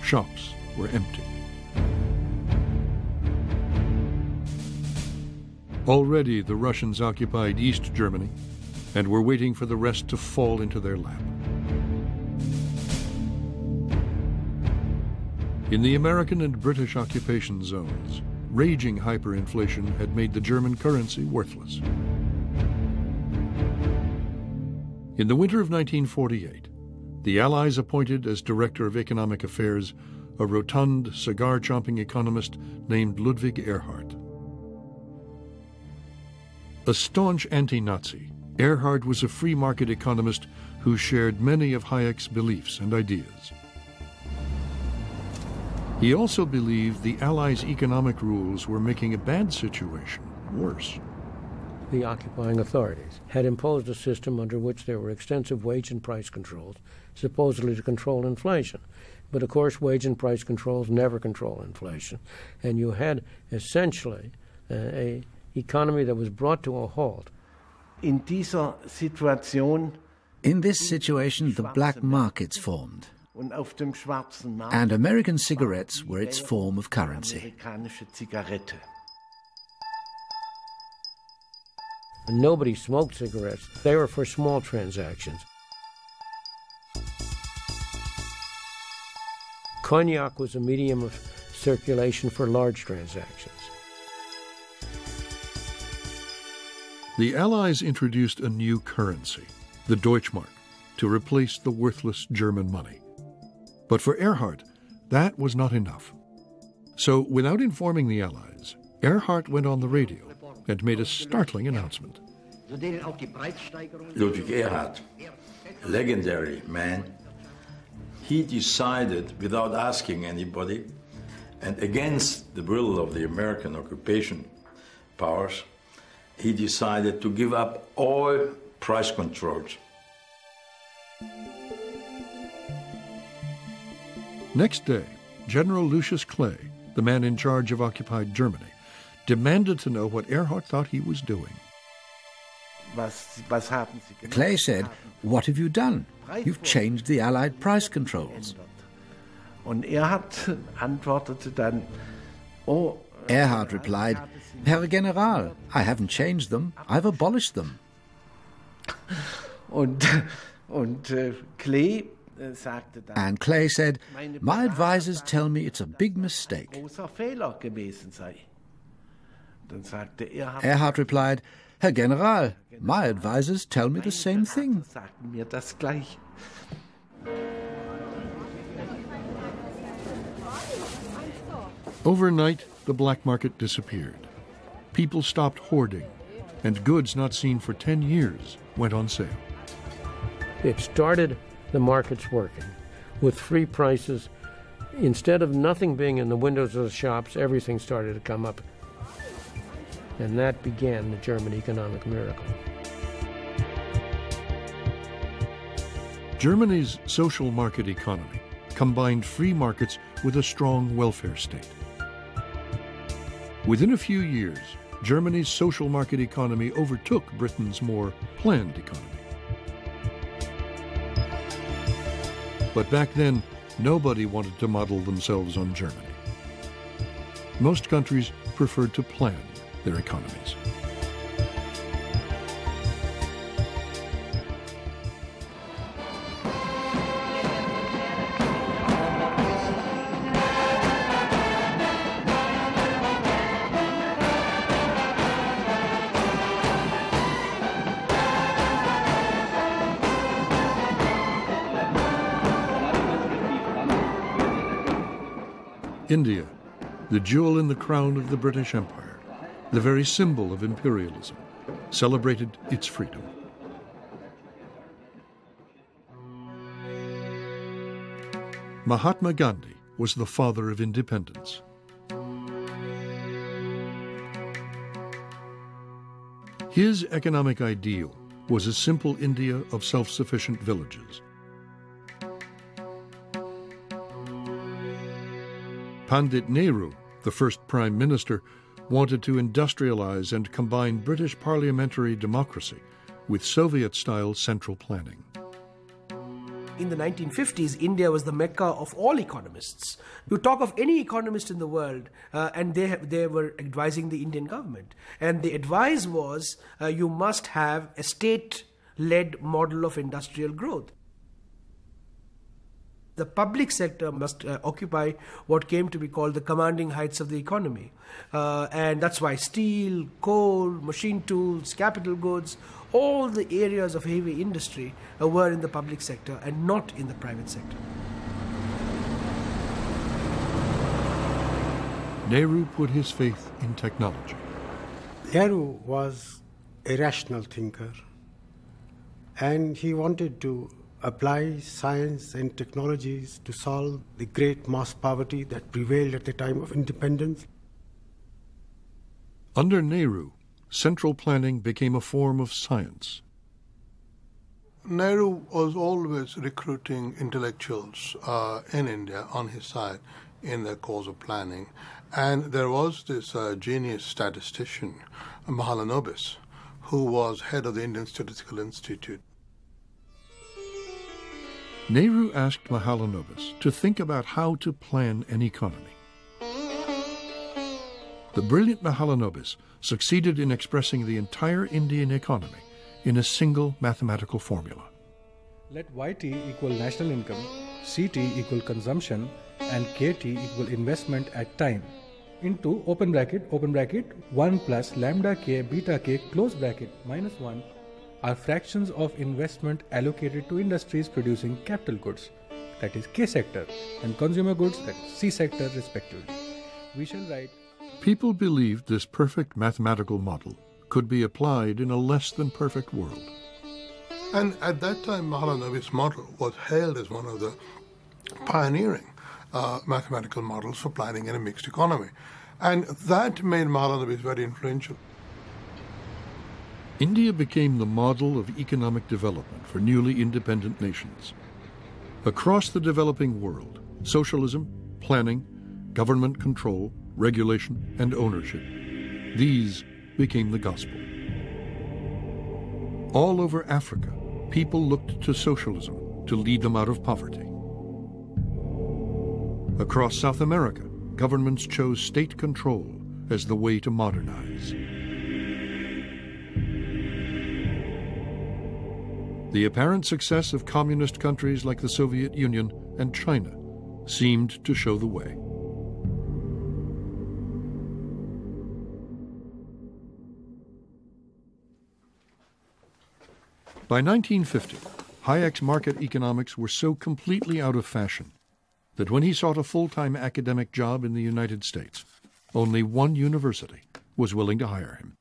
Shops were empty. Already the Russians occupied East Germany and were waiting for the rest to fall into their lap. In the American and British occupation zones, raging hyperinflation had made the German currency worthless. In the winter of 1948, the Allies appointed as Director of Economic Affairs a rotund, cigar-chomping economist named Ludwig Erhard. A staunch anti-Nazi, Erhard was a free market economist who shared many of Hayek's beliefs and ideas. He also believed the Allies' economic rules were making a bad situation worse. The occupying authorities had imposed a system under which there were extensive wage and price controls, supposedly to control inflation. But of course, wage and price controls never control inflation. And you had essentially an economy that was brought to a halt. In this situation, the black markets formed. And American cigarettes were its form of currency. Nobody smoked cigarettes. They were for small transactions. Cognac was a medium of circulation for large transactions. The Allies introduced a new currency, the Deutschmark, to replace the worthless German money. But for Erhard, that was not enough. So, without informing the Allies, Erhard went on the radio and made a startling announcement. Ludwig Erhard, a legendary man, he decided without asking anybody and against the will of the American occupation powers, he decided to give up all price controls. Next day, General Lucius Clay, the man in charge of occupied Germany, demanded to know what Erhard thought he was doing. Clay said, "What have you done? You've changed the Allied price controls." Erhard replied, "Herr General, I haven't changed them. I've abolished them." And Clay said, "My advisors tell me it's a big mistake." Erhard replied, "Herr General, my advisors tell me the same thing." Overnight, the black market disappeared. People stopped hoarding, and goods not seen for 10 years went on sale. It started the markets working with free prices. Instead of nothing being in the windows of the shops, everything started to come up. And that began the German economic miracle. Germany's social market economy combined free markets with a strong welfare state. Within a few years, Germany's social market economy overtook Britain's more planned economy. But back then, nobody wanted to model themselves on Germany. Most countries preferred to plan their economies. India, the jewel in the crown of the British Empire, the very symbol of imperialism, celebrated its freedom. Mahatma Gandhi was the father of independence. His economic ideal was a simple India of self-sufficient villages. Pandit Nehru, the first prime minister, wanted to industrialize and combine British parliamentary democracy with Soviet-style central planning. In the 1950s, India was the mecca of all economists. You talk of any economist in the world, and they were advising the Indian government. And the advice was, you must have a state-led model of industrial growth. The public sector must occupy what came to be called the commanding heights of the economy. And that's why steel, coal, machine tools, capital goods, all the areas of heavy industry were in the public sector and not in the private sector. Nehru put his faith in technology. Nehru was a rational thinker, and he wanted to apply science and technologies to solve the great mass poverty that prevailed at the time of independence. Under Nehru, central planning became a form of science. Nehru was always recruiting intellectuals in India on his side in the cause of planning. And there was this genius statistician, Mahalanobis, who was head of the Indian Statistical Institute. Nehru asked Mahalanobis to think about how to plan an economy. The brilliant Mahalanobis succeeded in expressing the entire Indian economy in a single mathematical formula. Let YT equal national income, CT equal consumption, and KT equal investment at time into open bracket 1 plus lambda k beta k close bracket minus 1 are fractions of investment allocated to industries producing capital goods, that is K sector, and consumer goods, that is C sector respectively. We shall write. People believed this perfect mathematical model could be applied in a less than perfect world. And at that time, Mahalanobis' model was hailed as one of the pioneering mathematical models for planning in a mixed economy. And that made Mahalanobis very influential. India became the model of economic development for newly independent nations. Across the developing world, socialism, planning, government control, regulation, and ownership, these became the gospel. All over Africa, people looked to socialism to lead them out of poverty. Across South America, governments chose state control as the way to modernize. The apparent success of communist countries like the Soviet Union and China seemed to show the way. By 1950, Hayek's market economics were so completely out of fashion that when he sought a full-time academic job in the United States, only one university was willing to hire him.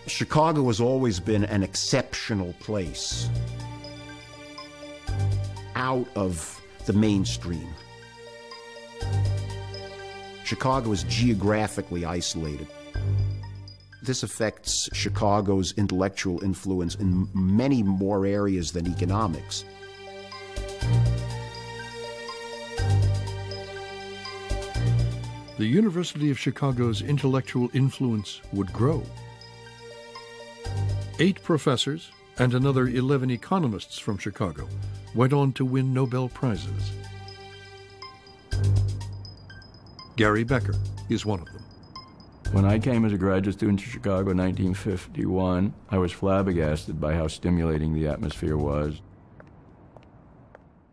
Chicago has always been an exceptional place, out of the mainstream. Chicago is geographically isolated. This affects Chicago's intellectual influence in many more areas than economics. The University of Chicago's intellectual influence would grow. 8 professors and another 11 economists from Chicago went on to win Nobel Prizes. Gary Becker is one of them. When I came as a graduate student to Chicago in 1951, I was flabbergasted by how stimulating the atmosphere was.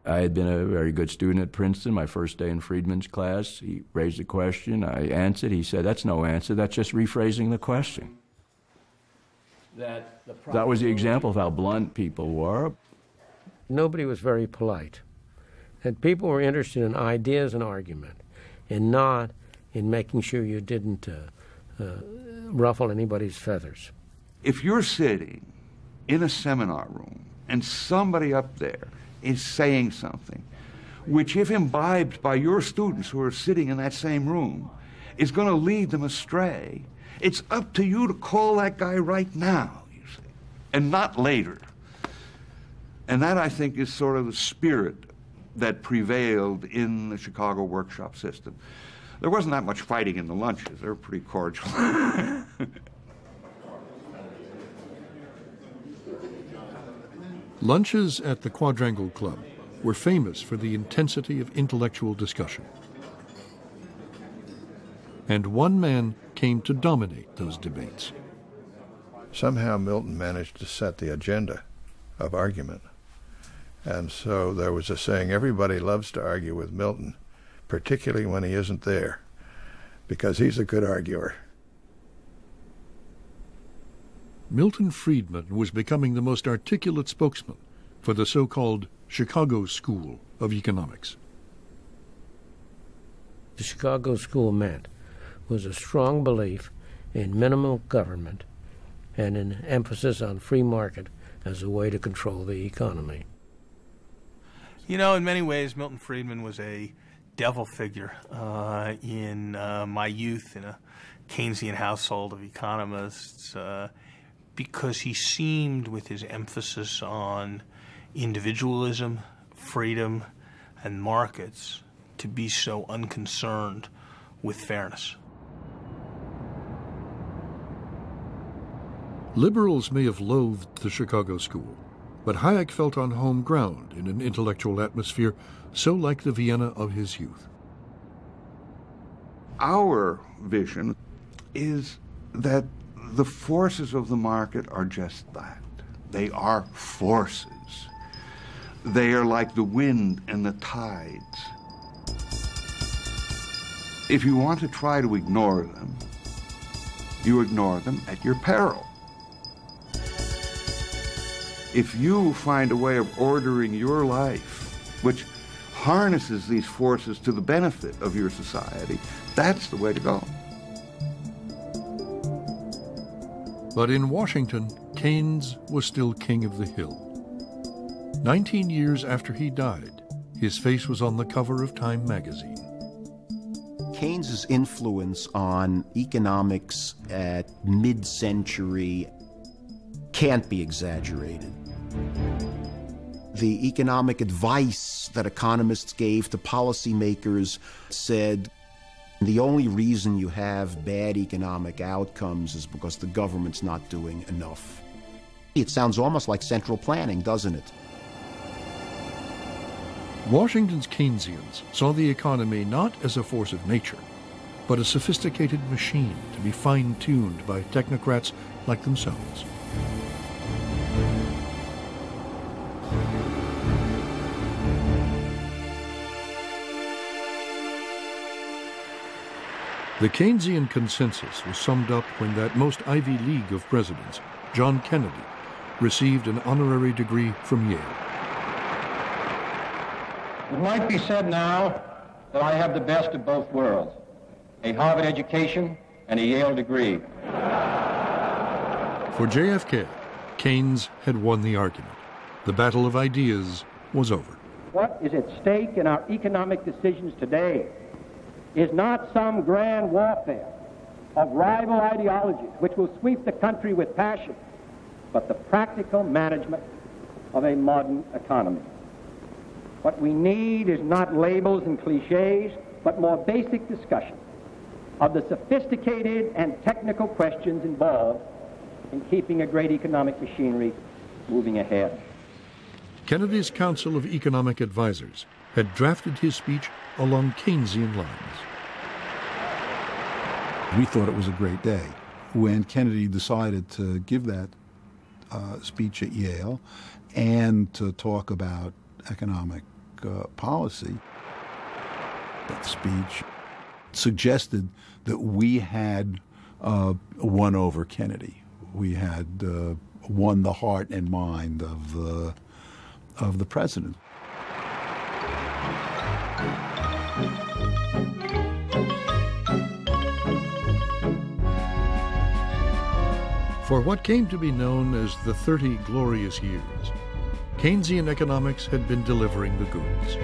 I had been a very good student at Princeton. My first day in Friedman's class, he raised a question. I answered. He said, "That's no answer. That's just rephrasing the question." That was the example of how blunt people were. Nobody was very polite. And people were interested in ideas and argument, and not in making sure you didn't ruffle anybody's feathers. If you're sitting in a seminar room and somebody up there is saying something which, if imbibed by your students who are sitting in that same room, is going to lead them astray, it's up to you to call that guy right now, you see. and not later. And that, I think, is sort of the spirit that prevailed in the Chicago workshop system. There wasn't that much fighting in the lunches. They were pretty cordial. Lunches at the Quadrangle Club were famous for the intensity of intellectual discussion. And one man came to dominate those debates. Somehow Milton managed to set the agenda of argument. And so there was a saying, everybody loves to argue with Milton, particularly when he isn't there, because he's a good arguer. Milton Friedman was becoming the most articulate spokesman for the so-called Chicago School of Economics. The Chicago School meant was a strong belief in minimal government and an emphasis on free market as a way to control the economy. You know, in many ways, Milton Friedman was a devil figure in my youth in a Keynesian household of economists because he seemed, with his emphasis on individualism, freedom, and markets, to be so unconcerned with fairness. Liberals may have loathed the Chicago School, but Hayek felt on home ground in an intellectual atmosphere so like the Vienna of his youth. Our vision is that the forces of the market are just that. They are forces. They are like the wind and the tides. If you want to try to ignore them, you ignore them at your peril. If you find a way of ordering your life, which harnesses these forces to the benefit of your society, that's the way to go. But in Washington, Keynes was still king of the hill. 19 years after he died, his face was on the cover of Time magazine. Keynes's influence on economics at mid-century can't be exaggerated. The economic advice that economists gave to policymakers said the only reason you have bad economic outcomes is because the government's not doing enough. It sounds almost like central planning, doesn't it? Washington's Keynesians saw the economy not as a force of nature, but a sophisticated machine to be fine-tuned by technocrats like themselves. The Keynesian consensus was summed up when that most Ivy League of presidents, John Kennedy, received an honorary degree from Yale. It might be said now that I have the best of both worlds, a Harvard education and a Yale degree. For JFK, Keynes had won the argument. The battle of ideas was over. What is at stake in our economic decisions today is not some grand warfare of rival ideologies which will sweep the country with passion, but the practical management of a modern economy. What we need is not labels and cliches, but more basic discussion of the sophisticated and technical questions involved in keeping a great economic machinery moving ahead. Kennedy's Council of Economic Advisers had drafted his speech along Keynesian lines. We thought it was a great day when Kennedy decided to give that speech at Yale and to talk about economic policy. That speech suggested that we had won over Kennedy. We had won the heart and mind of the president. For what came to be known as the 30 glorious years, Keynesian economics had been delivering the goods.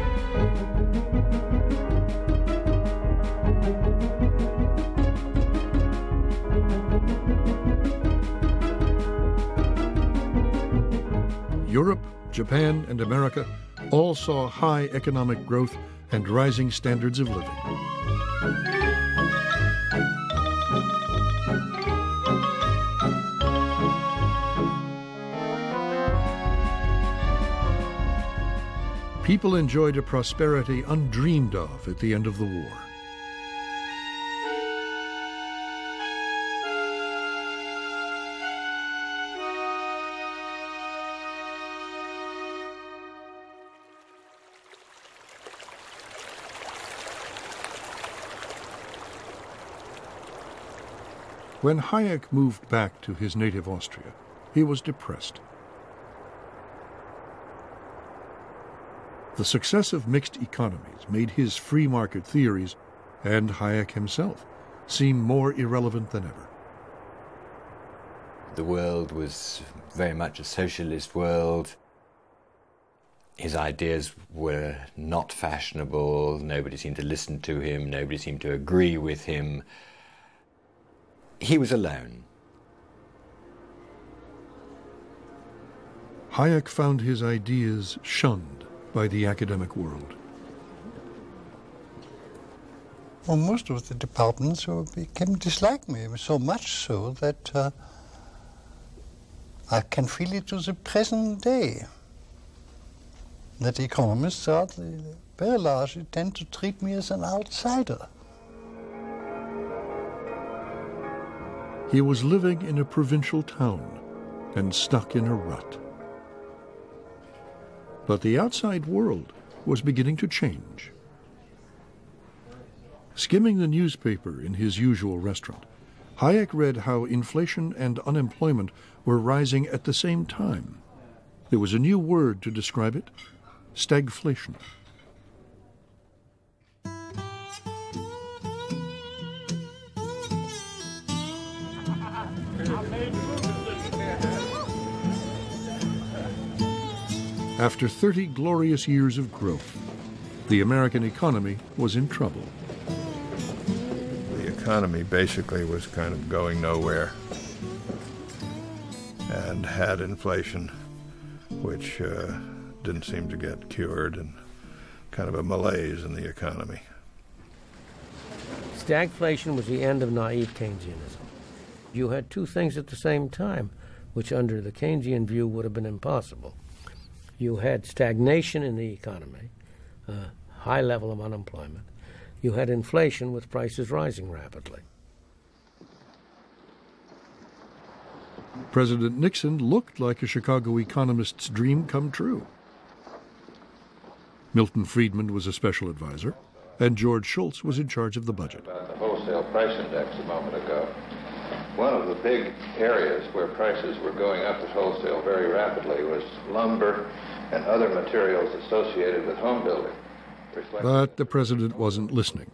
Japan, and America all saw high economic growth and rising standards of living. People enjoyed a prosperity undreamed of at the end of the war. When Hayek moved back to his native Austria, he was depressed. The success of mixed economies made his free market theories, and Hayek himself, seem more irrelevant than ever. The world was very much a socialist world. His ideas were not fashionable. Nobody seemed to listen to him. Nobody seemed to agree with him. He was alone. Hayek found his ideas shunned by the academic world. Well, most of the departments became dislike me, so much so that I can feel it to the present day. That economists very largely tend to treat me as an outsider. He was living in a provincial town and stuck in a rut. But the outside world was beginning to change. Skimming the newspaper in his usual restaurant, Hayek read how inflation and unemployment were rising at the same time. There was a new word to describe it: stagflation. After 30 glorious years of growth, the American economy was in trouble. The economy basically was kind of going nowhere and had inflation, which didn't seem to get cured, and kind of a malaise in the economy. Stagflation was the end of naive Keynesianism. You had two things at the same time, which under the Keynesian view would have been impossible. You had stagnation in the economy, a high level of unemployment. You had inflation with prices rising rapidly. President Nixon looked like a Chicago economist's dream come true. Milton Friedman was a special advisor, and George Shultz was in charge of the budget. About the wholesale price index a moment ago. One of the big areas where prices were going up at wholesale very rapidly was lumber and other materials associated with home building. But the president wasn't listening.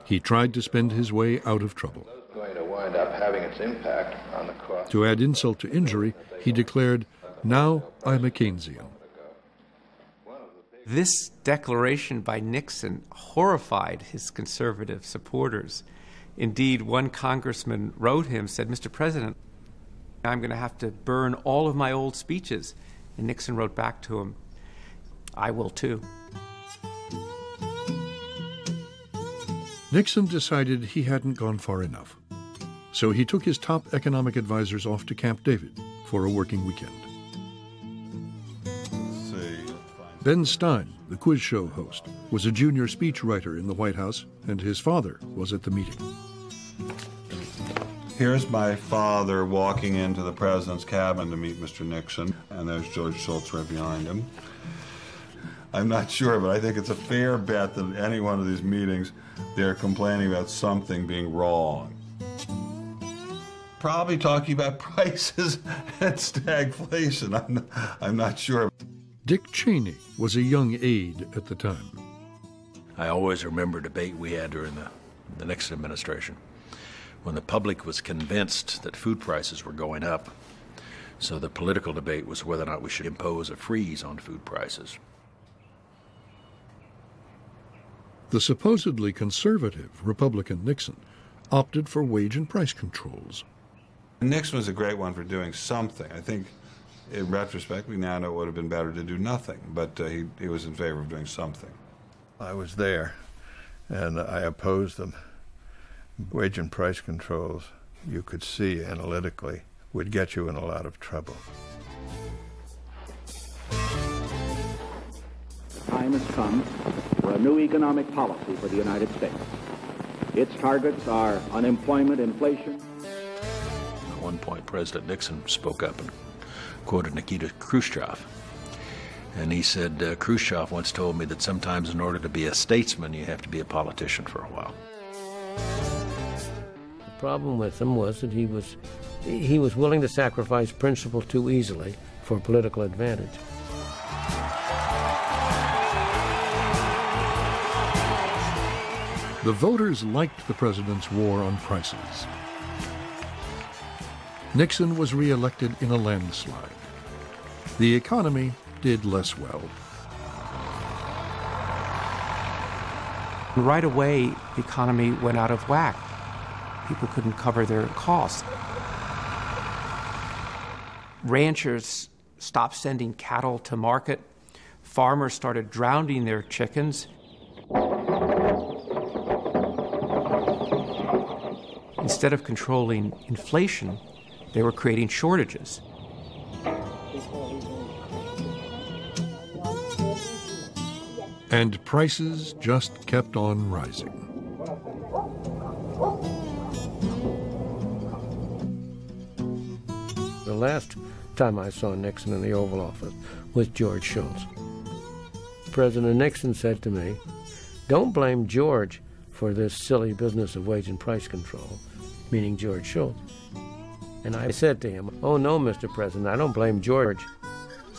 He tried to spend his way out of trouble. Going to wind up having its impact on the cost. To add insult to injury, he declared, "Now I'm a Keynesian." This declaration by Nixon horrified his conservative supporters. Indeed, one congressman wrote him, said, "Mr. President, I'm going to have to burn all of my old speeches." And Nixon wrote back to him, "I will too." Nixon decided he hadn't gone far enough. So he took his top economic advisors off to Camp David for a working weekend. Ben Stein, the quiz show host, was a junior speechwriter in the White House, and his father was at the meeting. Here's my father walking into the president's cabin to meet Mr. Nixon, and there's George Shultz right behind him. I'm not sure, but I think it's a fair bet that at any one of these meetings, they're complaining about something being wrong. Probably talking about prices and stagflation. I'm not sure. Dick Cheney was a young aide at the time. I always remember a debate we had during the Nixon administration when the public was convinced that food prices were going up. So the political debate was whether or not we should impose a freeze on food prices. The supposedly conservative Republican Nixon opted for wage and price controls. Nixon was a great one for doing something. I think In retrospect, we now know it would have been better to do nothing, but he was in favor of doing something. I was there, and I opposed them. Wage and price controls, you could see analytically, would get you in a lot of trouble. The time has come for a new economic policy for the United States. Its targets are unemployment, inflation. At one point, President Nixon spoke up and quoted Nikita Khrushchev. And he said, Khrushchev once told me that sometimes in order to be a statesman, you have to be a politician for a while. The problem with him was that he was willing to sacrifice principle too easily for political advantage. The voters liked the president's war on prices. Nixon was re-elected in a landslide. The economy did less well. Right away, the economy went out of whack. People couldn't cover their costs. Ranchers stopped sending cattle to market. Farmers started drowning their chickens. Instead of controlling inflation, they were creating shortages. And prices just kept on rising. The last time I saw Nixon in the Oval Office was George Shultz. President Nixon said to me, "Don't blame George for this silly business of wage and price control," meaning George Shultz. And I said to him, "Oh no, Mr. President, I don't blame George.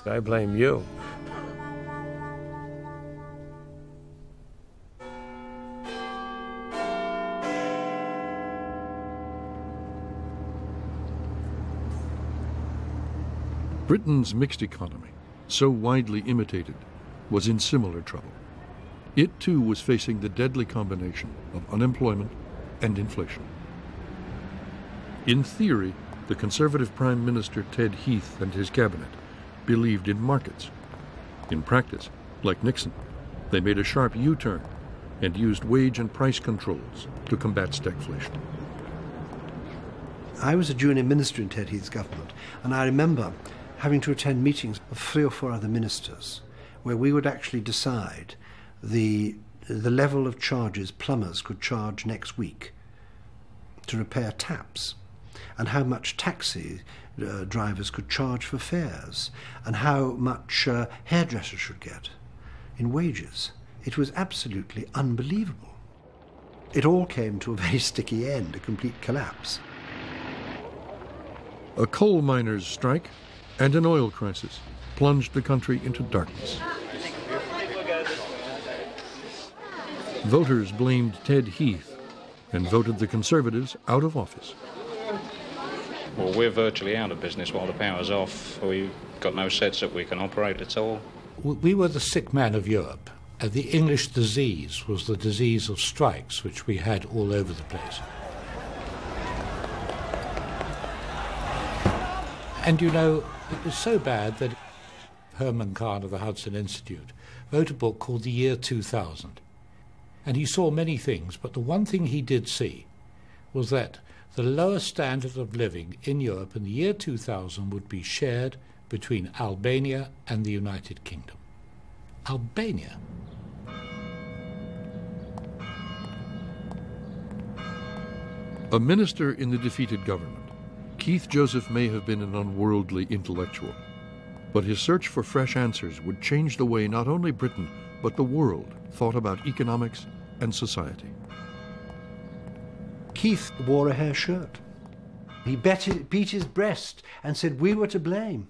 I blame you." Britain's mixed economy, so widely imitated, was in similar trouble. It too was facing the deadly combination of unemployment and inflation. In theory, the Conservative Prime Minister Ted Heath and his cabinet believed in markets. In practice, like Nixon, they made a sharp U-turn and used wage and price controls to combat stagflation. I was a junior minister in Ted Heath's government, and I remember having to attend meetings of 3 or 4 other ministers where we would actually decide the level of charges plumbers could charge next week to repair taps, and how much taxi drivers could charge for fares, and how much hairdressers should get in wages. It was absolutely unbelievable. It all came to a very sticky end, a complete collapse. A coal miners' strike and an oil crisis plunged the country into darkness. Voters blamed Ted Heath and voted the Conservatives out of office. Well, we're virtually out of business while the power's off. We've got no sets that we can operate at all. We were the sick man of Europe. The English disease was the disease of strikes, which we had all over the place. And you know, it was so bad that Herman Kahn of the Hudson Institute wrote a book called The Year 2000. And he saw many things, but the one thing he did see was that the lower standard of living in Europe in the year 2000 would be shared between Albania and the United Kingdom. Albania. A minister in the defeated government, Keith Joseph may have been an unworldly intellectual, but his search for fresh answers would change the way not only Britain, but the world thought about economics and society. Keith wore a hair shirt. He beat his breast and said, "We were to blame.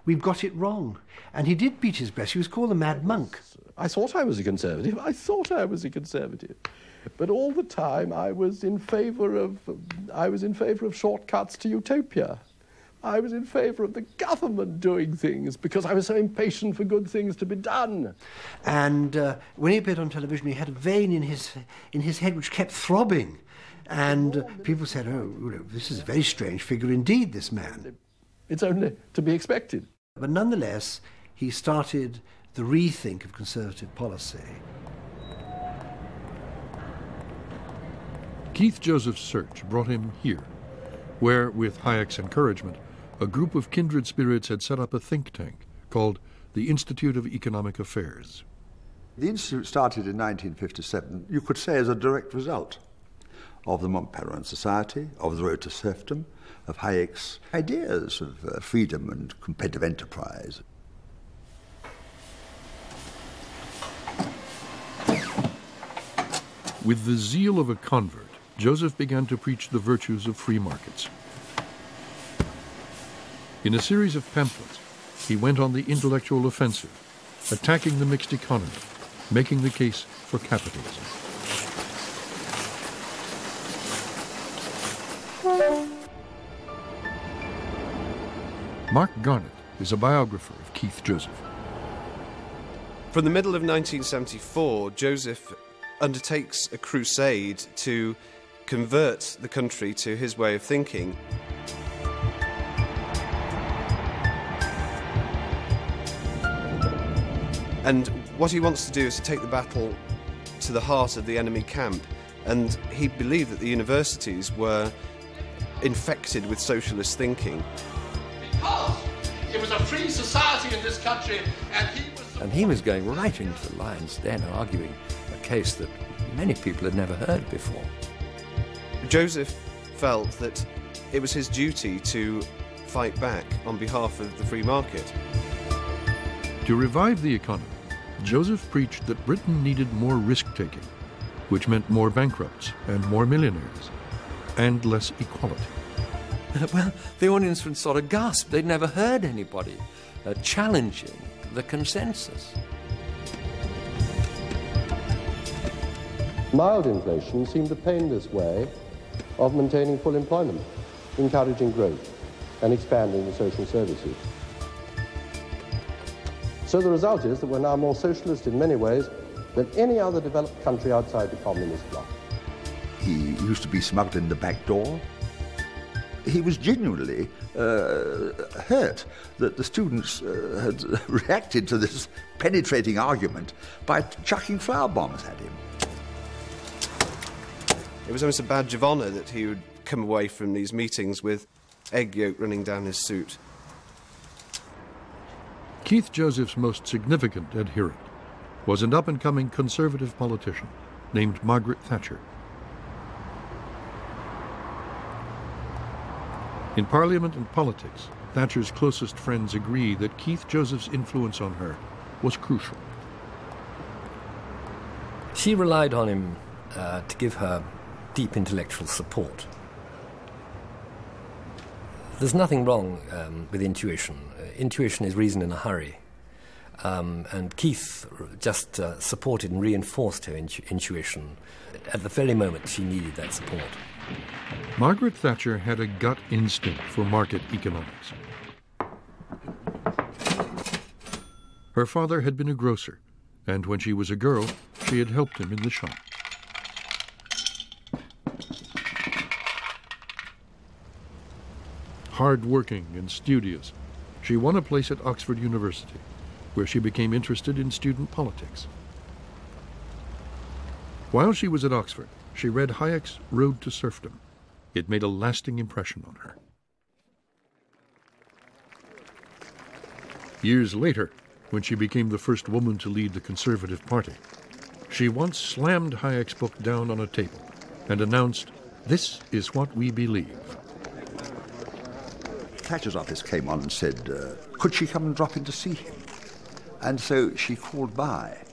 We've got it wrong." And he did beat his breast. He was called a mad monk. I thought I was a conservative. But all the time I was in favour of shortcuts to utopia. I was in favour of the government doing things because I was so impatient for good things to be done. And when he appeared on television, he had a vein in his head which kept throbbing. And people said, "Oh, this is a very strange figure indeed, this man." It's only to be expected. But nonetheless, he started the rethink of conservative policy. Keith Joseph's search brought him here, where, with Hayek's encouragement, a group of kindred spirits had set up a think tank called the Institute of Economic Affairs. The Institute started in 1957, you could say, as a direct result of the Montpellier Society, of the Road to Serfdom, of Hayek's ideas of freedom and competitive enterprise. With the zeal of a convert, Joseph began to preach the virtues of free markets. In a series of pamphlets, he went on the intellectual offensive, attacking the mixed economy, making the case for capitalism. Mark Garnett is a biographer of Keith Joseph. From the middle of 1974, Joseph undertakes a crusade to convert the country to his way of thinking. And what he wants to do is to take the battle to the heart of the enemy camp. And he believed that the universities were infected with socialist thinking. Because it was a free society in this country, and he was going right into the lion's den, arguing a case that many people had never heard before. Joseph felt that it was his duty to fight back on behalf of the free market. To revive the economy, Joseph preached that Britain needed more risk-taking, which meant more bankrupts and more millionaires, and less equality. Well, the audience would sort of gasp. They'd never heard anybody challenging the consensus. Mild inflation seemed a painless way of maintaining full employment, encouraging growth, and expanding the social services. So the result is that we're now more socialist in many ways than any other developed country outside the communist bloc. He used to be smuggled in the back door. He was genuinely hurt that the students had reacted to this penetrating argument by chucking flour bombs at him. It was almost a badge of honour that he would come away from these meetings with egg yolk running down his suit. Keith Joseph's most significant adherent was an up-and-coming conservative politician named Margaret Thatcher. In Parliament and politics, Thatcher's closest friends agree that Keith Joseph's influence on her was crucial. She relied on him to give her deep intellectual support. There's nothing wrong with intuition. Intuition is reason in a hurry. And Keith just supported and reinforced her intuition at the very moment she needed that support. Margaret Thatcher had a gut instinct for market economics. Her father had been a grocer, and when she was a girl, she had helped him in the shop. Hard-working and studious, she won a place at Oxford University, where she became interested in student politics. While she was at Oxford, she read Hayek's Road to Serfdom. It made a lasting impression on her. Years later, when she became the first woman to lead the Conservative Party, she once slammed Hayek's book down on a table and announced, "This is what we believe." Thatcher's office came on and said, could she come and drop in to see him? And so she called by,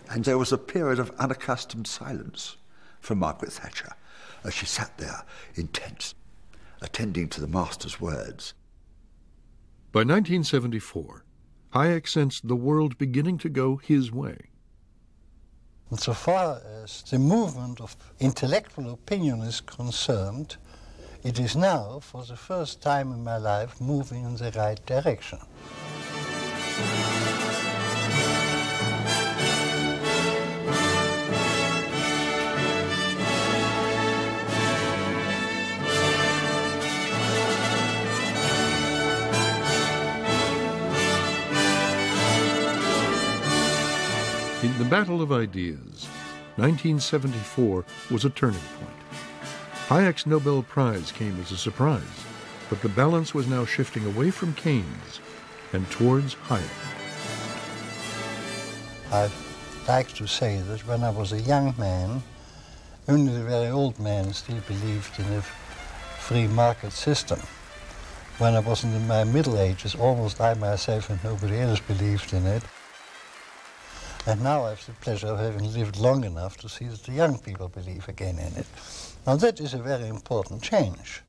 and there was a period of unaccustomed silence from Margaret Thatcher as she sat there, intense, attending to the master's words. By 1974, Hayek sensed the world beginning to go his way. So far as the movement of intellectual opinion is concerned, it is now, for the first time in my life, moving in the right direction. Battle of Ideas, 1974, was a turning point. Hayek's Nobel Prize came as a surprise, but the balance was now shifting away from Keynes and towards Hayek. I'd like to say that when I was a young man, only the very old men still believed in a free market system. When I was in my middle ages, almost I myself and nobody else believed in it. And now I have the pleasure of having lived long enough to see that the young people believe again in it. Now that is a very important change.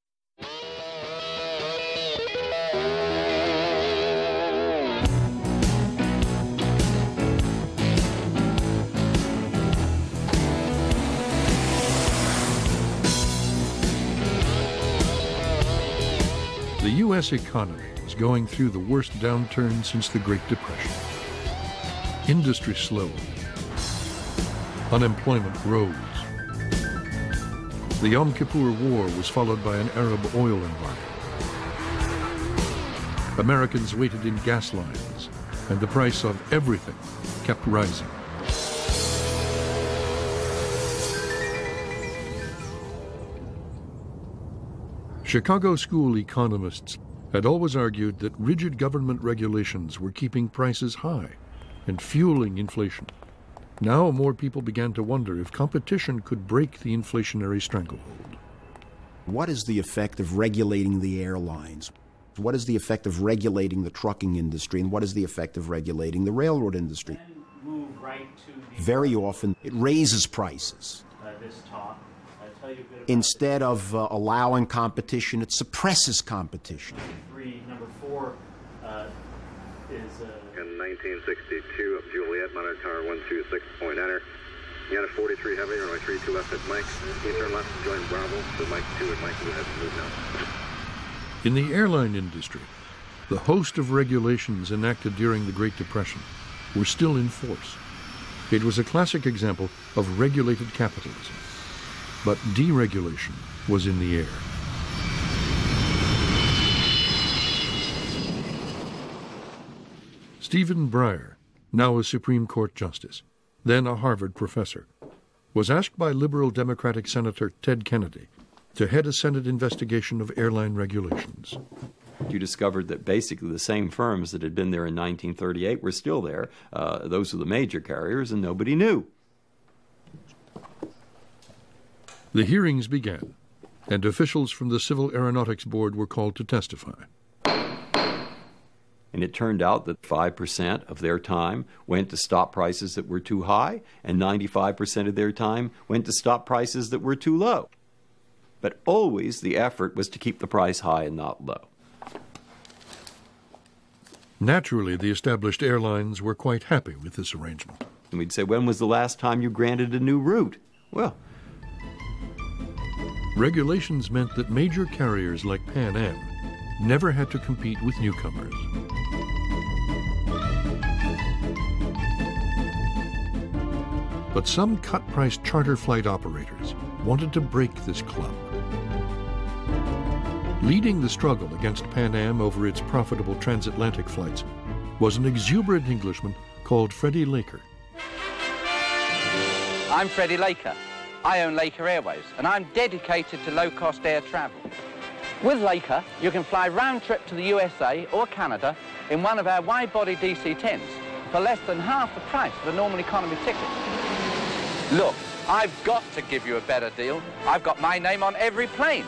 The U.S. economy was going through the worst downturn since the Great Depression. Industry slowed. Unemployment rose. The Yom Kippur War was followed by an Arab oil embargo. Americans waited in gas lines, and the price of everything kept rising. Chicago school economists had always argued that rigid government regulations were keeping prices high and fueling inflation. Now more people began to wonder if competition could break the inflationary stranglehold. What is the effect of regulating the airlines? What is the effect of regulating the trucking industry? And what is the effect of regulating the railroad industry? Very often it raises prices. Instead of allowing competition, it suppresses competition. Number 4 is... In 1962 of Juliet, monitor tower 126, point enter. Unit 43 heavy, runway 32 left at Mike. Eastern left, join Bravo, so Mike 2 at Mike, move now. In the airline industry, the host of regulations enacted during the Great Depression were still in force. It was a classic example of regulated capitalism. But deregulation was in the air. Stephen Breyer, now a Supreme Court justice, then a Harvard professor, was asked by liberal Democratic Senator Ted Kennedy to head a Senate investigation of airline regulations. You discovered that basically the same firms that had been there in 1938 were still there. Those were the major carriers, and nobody knew. The hearings began, and officials from the Civil Aeronautics Board were called to testify. And it turned out that 5% of their time went to stop prices that were too high, and 95% of their time went to stop prices that were too low. But always the effort was to keep the price high and not low. Naturally, the established airlines were quite happy with this arrangement. And we'd say, when was the last time you granted a new route? Well, regulations meant that major carriers like Pan Am never had to compete with newcomers. But some cut-price charter flight operators wanted to break this club. Leading the struggle against Pan Am over its profitable transatlantic flights was an exuberant Englishman called Freddie Laker. I'm Freddie Laker. I own Laker Airways, and I'm dedicated to low-cost air travel. With Laker, you can fly round-trip to the USA or Canada in one of our wide-body DC-10s for less than half the price of a normal economy ticket. Look, I've got to give you a better deal. I've got my name on every plane.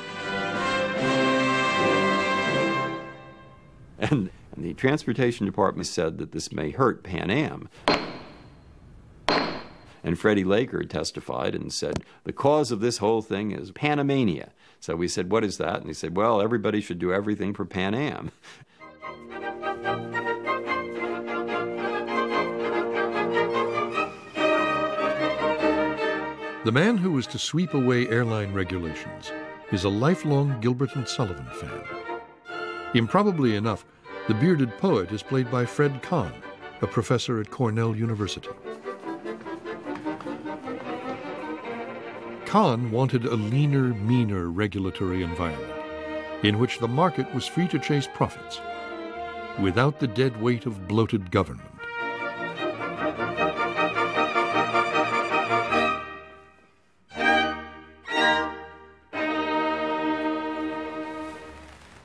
And the Transportation Department said that this may hurt Pan Am. And Freddie Laker testified and said, the cause of this whole thing is Panamania. So we said, what is that? And he said, well, everybody should do everything for Pan Am. The man who was to sweep away airline regulations is a lifelong Gilbert and Sullivan fan. Improbably enough, the bearded poet is played by Fred Kahn, a professor at Cornell University. Kahn wanted a leaner, meaner regulatory environment in which the market was free to chase profits without the dead weight of bloated government.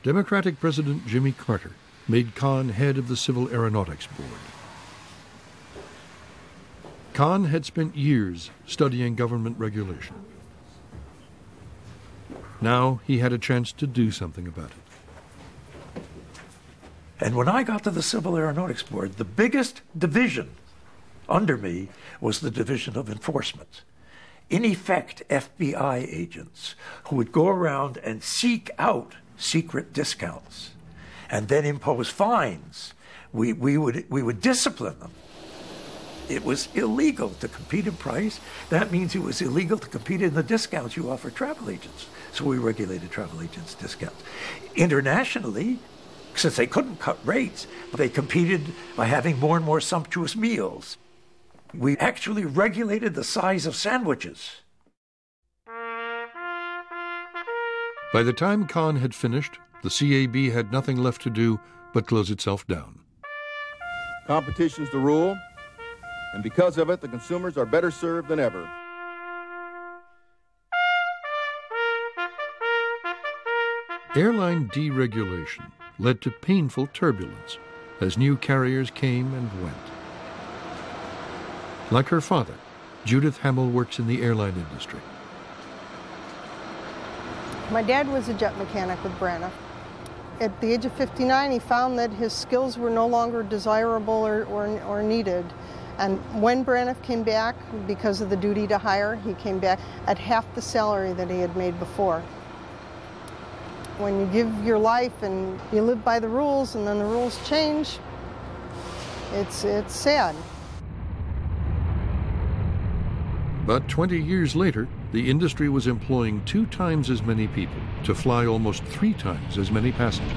Democratic President Jimmy Carter made Kahn head of the Civil Aeronautics Board. Kahn had spent years studying government regulation. Now he had a chance to do something about it. And when I got to the Civil Aeronautics Board, the biggest division under me was the Division of Enforcement. In effect, FBI agents who would go around and seek out secret discounts and then impose fines. We would discipline them. It was illegal to compete in price. That means it was illegal to compete in the discounts you offer travel agents. So we regulated travel agents' discounts. Internationally, since they couldn't cut rates, they competed by having more and more sumptuous meals. We actually regulated the size of sandwiches. By the time Kahn had finished, the CAB had nothing left to do but close itself down. Competition's the rule, and because of it, the consumers are better served than ever. Airline deregulation led to painful turbulence as new carriers came and went. Like her father, Judith Hamill works in the airline industry. My dad was a jet mechanic with Braniff. At the age of 59, he found that his skills were no longer desirable or needed. And when Braniff came back, because of the duty to hire, he came back at half the salary that he had made before. When you give your life and you live by the rules and then the rules change, it's sad. But 20 years later, the industry was employing 2 times as many people to fly almost 3 times as many passengers.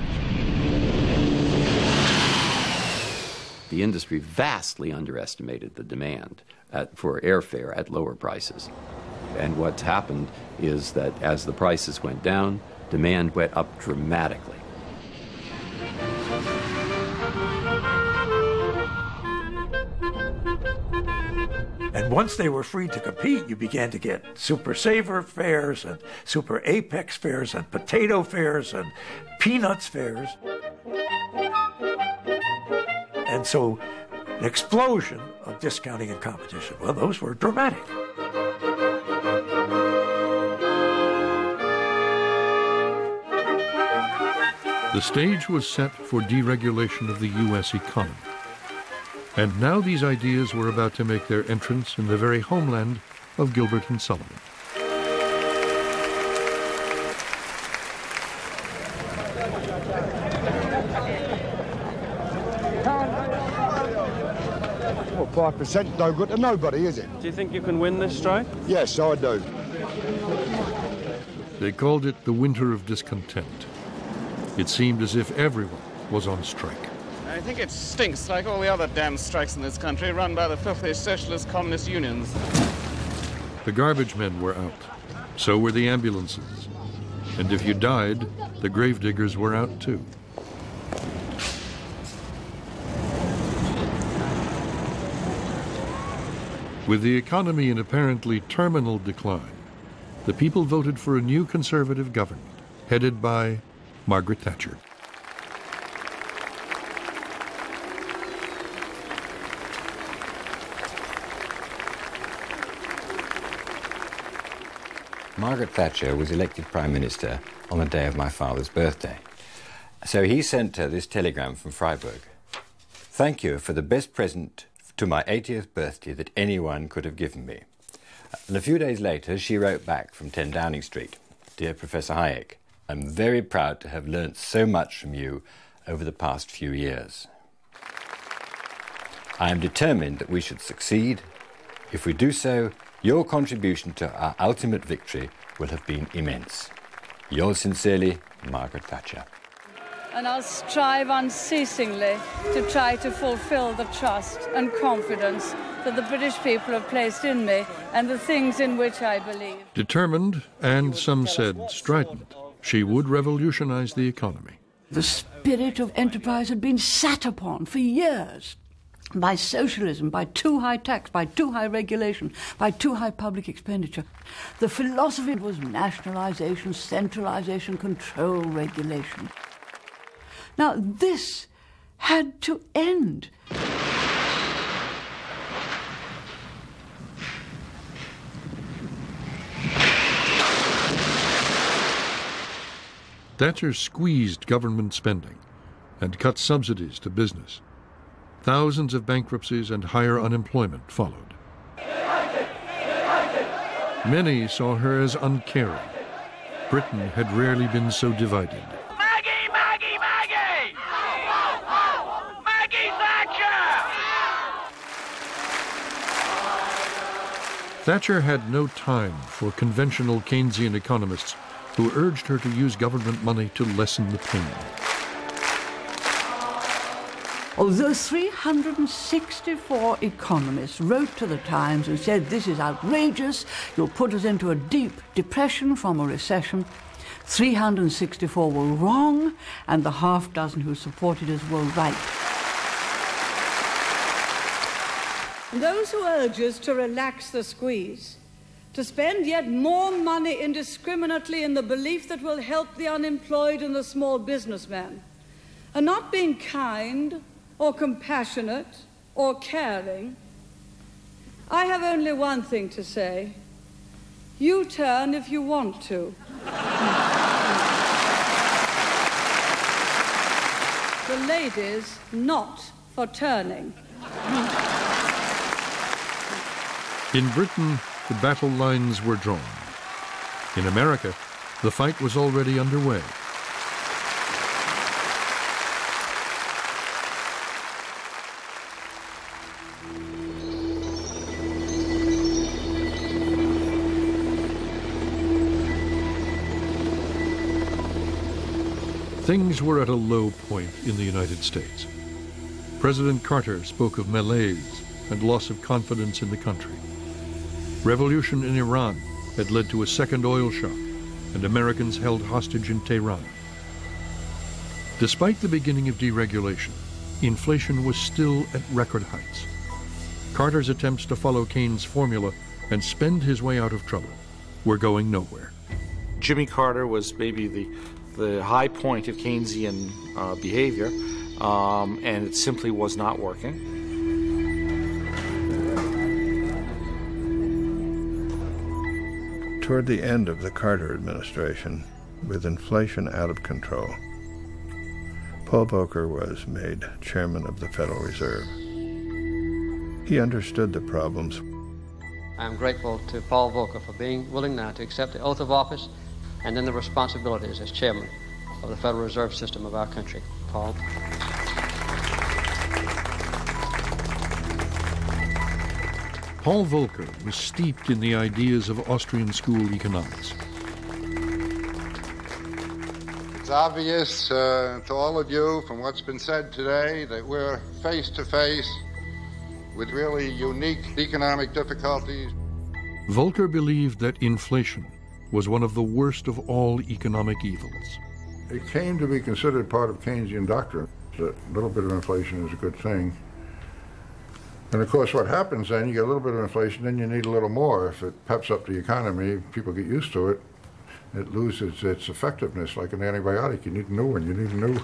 The industry vastly underestimated the demand for airfare at lower prices. And what's happened is that as the prices went down, demand went up dramatically. And once they were free to compete, you began to get Super Saver fares and Super Apex fares and potato fares and peanuts fares. And so an explosion of discounting and competition. Well, those were dramatic. The stage was set for deregulation of the U.S. economy. And now these ideas were about to make their entrance in the very homeland of Gilbert and Sullivan. Well, 5% no good to nobody, is it? Do you think you can win this strike? Yes, I do. They called it the Winter of Discontent. It seemed as if everyone was on strike. I think it stinks like all the other damn strikes in this country run by the filthy socialist communist unions. The garbage men were out. So were the ambulances. And if you died, the gravediggers were out too. With the economy in apparently terminal decline, the people voted for a new conservative government headed by Margaret Thatcher. Margaret Thatcher was elected Prime Minister on the day of my father's birthday. So he sent her this telegram from Freiburg. Thank you for the best present to my 80th birthday that anyone could have given me. And a few days later, she wrote back from 10 Downing Street. Dear Professor Hayek, I'm very proud to have learnt so much from you over the past few years. I am determined that we should succeed. If we do so, your contribution to our ultimate victory will have been immense. Yours sincerely, Margaret Thatcher. And I'll strive unceasingly to try to fulfill the trust and confidence that the British people have placed in me and the things in which I believe. Determined, and some said strident, she would revolutionize the economy. The spirit of enterprise had been sat upon for years by socialism, by too high tax, by too high regulation, by too high public expenditure. The philosophy was nationalization, centralization, control, regulation. Now, this had to end. Thatcher squeezed government spending and cut subsidies to business. Thousands of bankruptcies and higher unemployment followed. Many saw her as uncaring. Britain had rarely been so divided. Maggie! Maggie! Maggie! Maggie Thatcher! Thatcher had no time for conventional Keynesian economists who urged her to use government money to lessen the pain. Although 364 economists wrote to the Times and said, this is outrageous, you'll put us into a deep depression from a recession, 364 were wrong, and the half dozen who supported us were right. Those who urge us to relax the squeeze, to spend yet more money indiscriminately in the belief that will help the unemployed and the small businessman, are not being kind or compassionate or caring. I have only one thing to say. You turn if you want to. The ladies not for turning. In Britain, the battle lines were drawn. In America, the fight was already underway. Things were at a low point in the United States. President Carter spoke of malaise and loss of confidence in the country. Revolution in Iran had led to a second oil shock, and Americans held hostage in Tehran. Despite the beginning of deregulation, inflation was still at record heights. Carter's attempts to follow Keynes' formula and spend his way out of trouble were going nowhere. Jimmy Carter was maybe the high point of Keynesian behavior, and it simply was not working. Toward the end of the Carter administration, with inflation out of control, Paul Volcker was made chairman of the Federal Reserve. He understood the problems. I'm grateful to Paul Volcker for being willing now to accept the oath of office and then the responsibilities as chairman of the Federal Reserve System of our country. Paul. Paul Volcker was steeped in the ideas of Austrian school economics. It's obvious to all of you from what's been said today that we're face to face with really unique economic difficulties. Volcker believed that inflation was one of the worst of all economic evils. It came to be considered part of Keynesian doctrine that a little bit of inflation is a good thing. And of course what happens then, you get a little bit of inflation, then you need a little more. If it peps up the economy, people get used to it, it loses its effectiveness like an antibiotic. You need a new one, you need a new.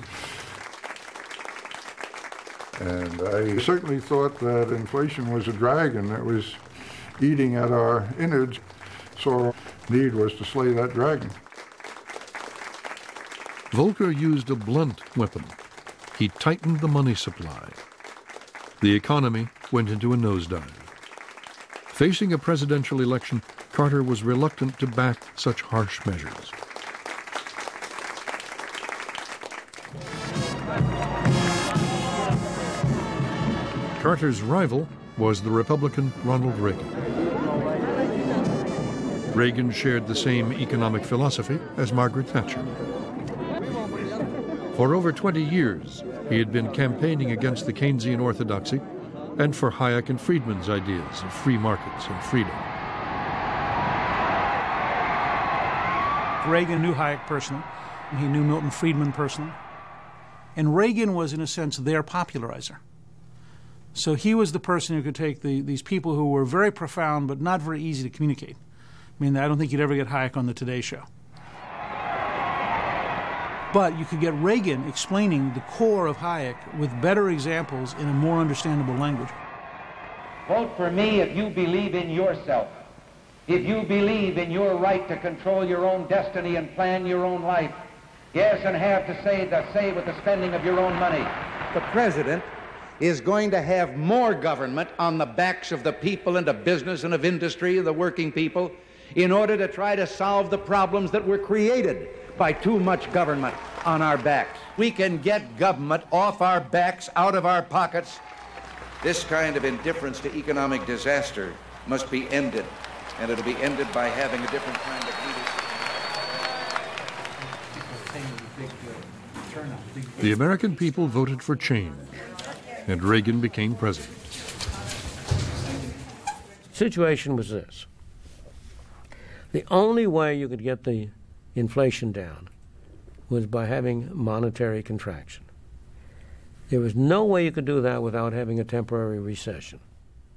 And I certainly thought that inflation was a dragon that was eating at our innards, so our need was to slay that dragon. Volcker used a blunt weapon. He tightened the money supply. The economy went into a nosedive. Facing a presidential election, Carter was reluctant to back such harsh measures. Carter's rival was the Republican Ronald Reagan. Reagan shared the same economic philosophy as Margaret Thatcher. For over 20 years, he had been campaigning against the Keynesian orthodoxy and for Hayek and Friedman's ideas of free markets and freedom. Reagan knew Hayek personally, and he knew Milton Friedman personally. And Reagan was, in a sense, their popularizer. So he was the person who could take these people who were very profound but not very easy to communicate. I mean, I don't think you'd ever get Hayek on the Today Show. But you could get Reagan explaining the core of Hayek with better examples in a more understandable language. Vote for me if you believe in yourself. If you believe in your right to control your own destiny and plan your own life. Yes, and have to say with the spending of your own money. The president is going to have more government on the backs of the people and of business and of industry and the working people in order to try to solve the problems that were created by too much government on our backs. We can get government off our backs, out of our pockets. This kind of indifference to economic disaster must be ended, and it'll be ended by having a different kind of leadership. The American people voted for change, and Reagan became president. The situation was this. The only way you could get the inflation down was by having monetary contraction. There was no way you could do that without having a temporary recession.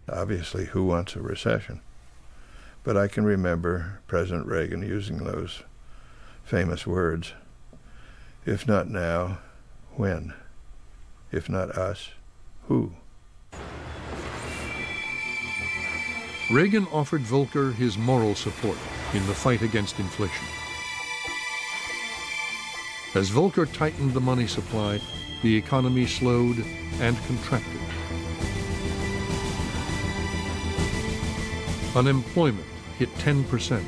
Obviously, who wants a recession? But I can remember President Reagan using those famous words, if not now, when? If not us, who? Reagan offered Volcker his moral support in the fight against inflation. As Volcker tightened the money supply, the economy slowed and contracted. Unemployment hit 10%.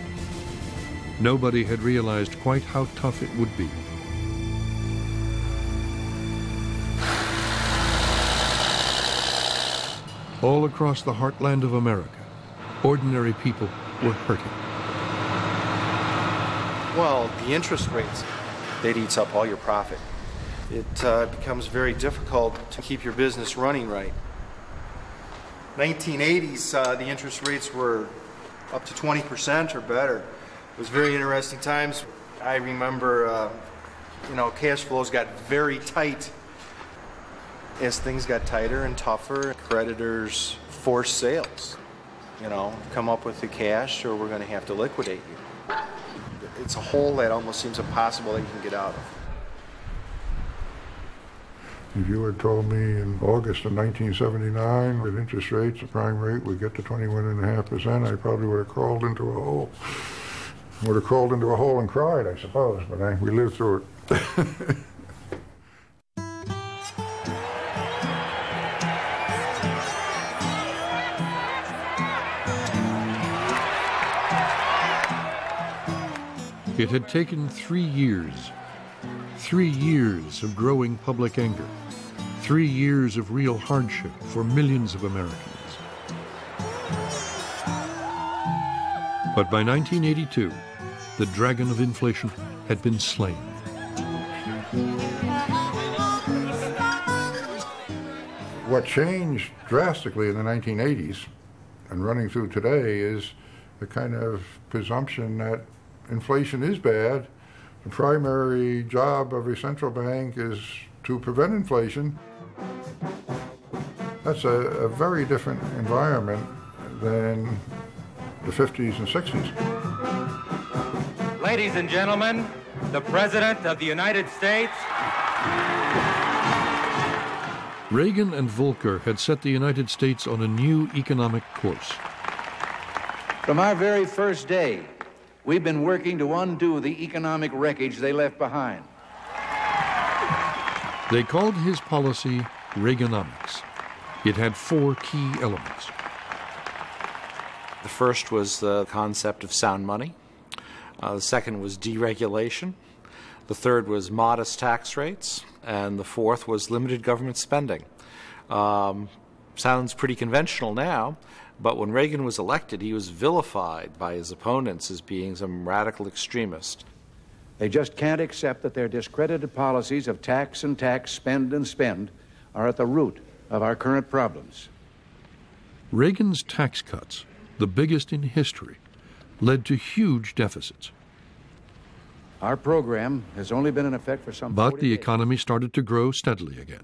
Nobody had realized quite how tough it would be. All across the heartland of America, ordinary people were hurting. Well, the interest rates, that eats up all your profit. It becomes very difficult to keep your business running right. 1980s, the interest rates were up to 20% or better. It was very interesting times. I remember, cash flows got very tight. As things got tighter and tougher, creditors forced sales. Come up with the cash or we're going to have to liquidate you. It's a hole that almost seems impossible that you can get out of. If you had told me in August of 1979 that interest rates, the prime rate, would get to 21.5%, I probably would have crawled into a hole. Would have crawled into a hole and cried, I suppose, but we lived through it. It had taken 3 years. 3 years of growing public anger. 3 years of real hardship for millions of Americans. But by 1982, the dragon of inflation had been slain. What changed drastically in the 1980s and running through today is the kind of presumption that inflation is bad. The primary job of a central bank is to prevent inflation. That's a very different environment than the 50s and 60s. Ladies and gentlemen, the President of the United States. Reagan and Volcker had set the United States on a new economic course. From our very first day, we've been working to undo the economic wreckage they left behind. They called his policy Reaganomics. It had 4 key elements. The first was the concept of sound money. The second was deregulation. The third was modest tax rates. And the fourth was limited government spending. Sounds pretty conventional now, but when Reagan was elected, he was vilified by his opponents as being some radical extremist. They just can't accept that their discredited policies of tax and tax, spend and spend, are at the root of our current problems. Reagan's tax cuts, the biggest in history, led to huge deficits. Our program has only been in effect for some 40 But the days. economy started to grow steadily again.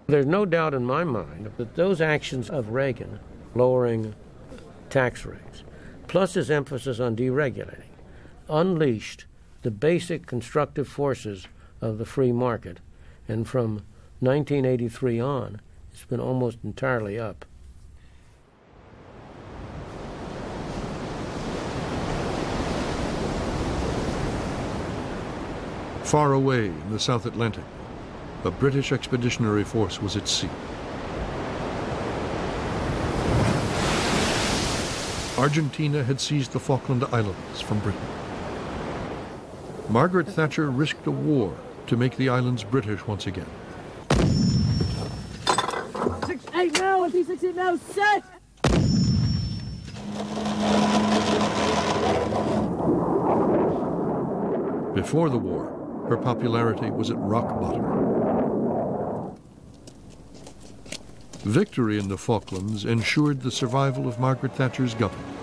There's no doubt in my mind that those actions of Reagan, lowering tax rates, plus his emphasis on deregulating, unleashed the basic constructive forces of the free market, and from 1983 on, it's been almost entirely up. Far away in the South Atlantic, a British expeditionary force was at sea. Argentina had seized the Falkland Islands from Britain. Margaret Thatcher risked a war to make the islands British once again. 6-8 now, 6-8 now, set! Before the war, her popularity was at rock bottom. Victory in the Falklands ensured the survival of Margaret Thatcher's government.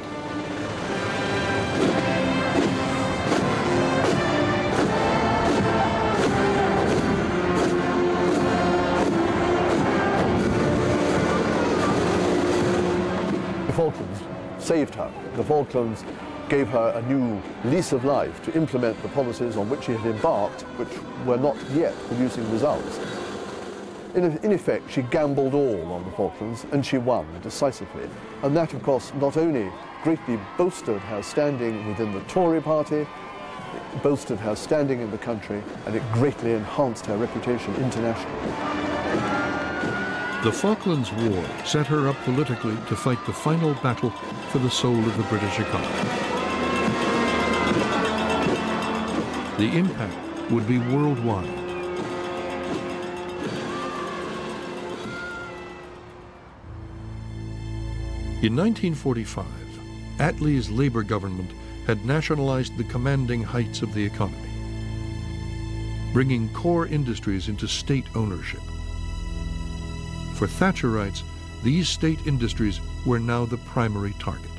The Falklands saved her. The Falklands gave her a new lease of life to implement the policies on which she had embarked, which were not yet producing results. In effect, she gambled all on the Falklands, and she won decisively. And that, of course, not only greatly bolstered her standing within the Tory party, it bolstered her standing in the country, and it greatly enhanced her reputation internationally. The Falklands War set her up politically to fight the final battle for the soul of the British economy. The impact would be worldwide. In 1945, Attlee's Labour government had nationalized the commanding heights of the economy, bringing core industries into state ownership. For Thatcherites, these state industries were now the primary target.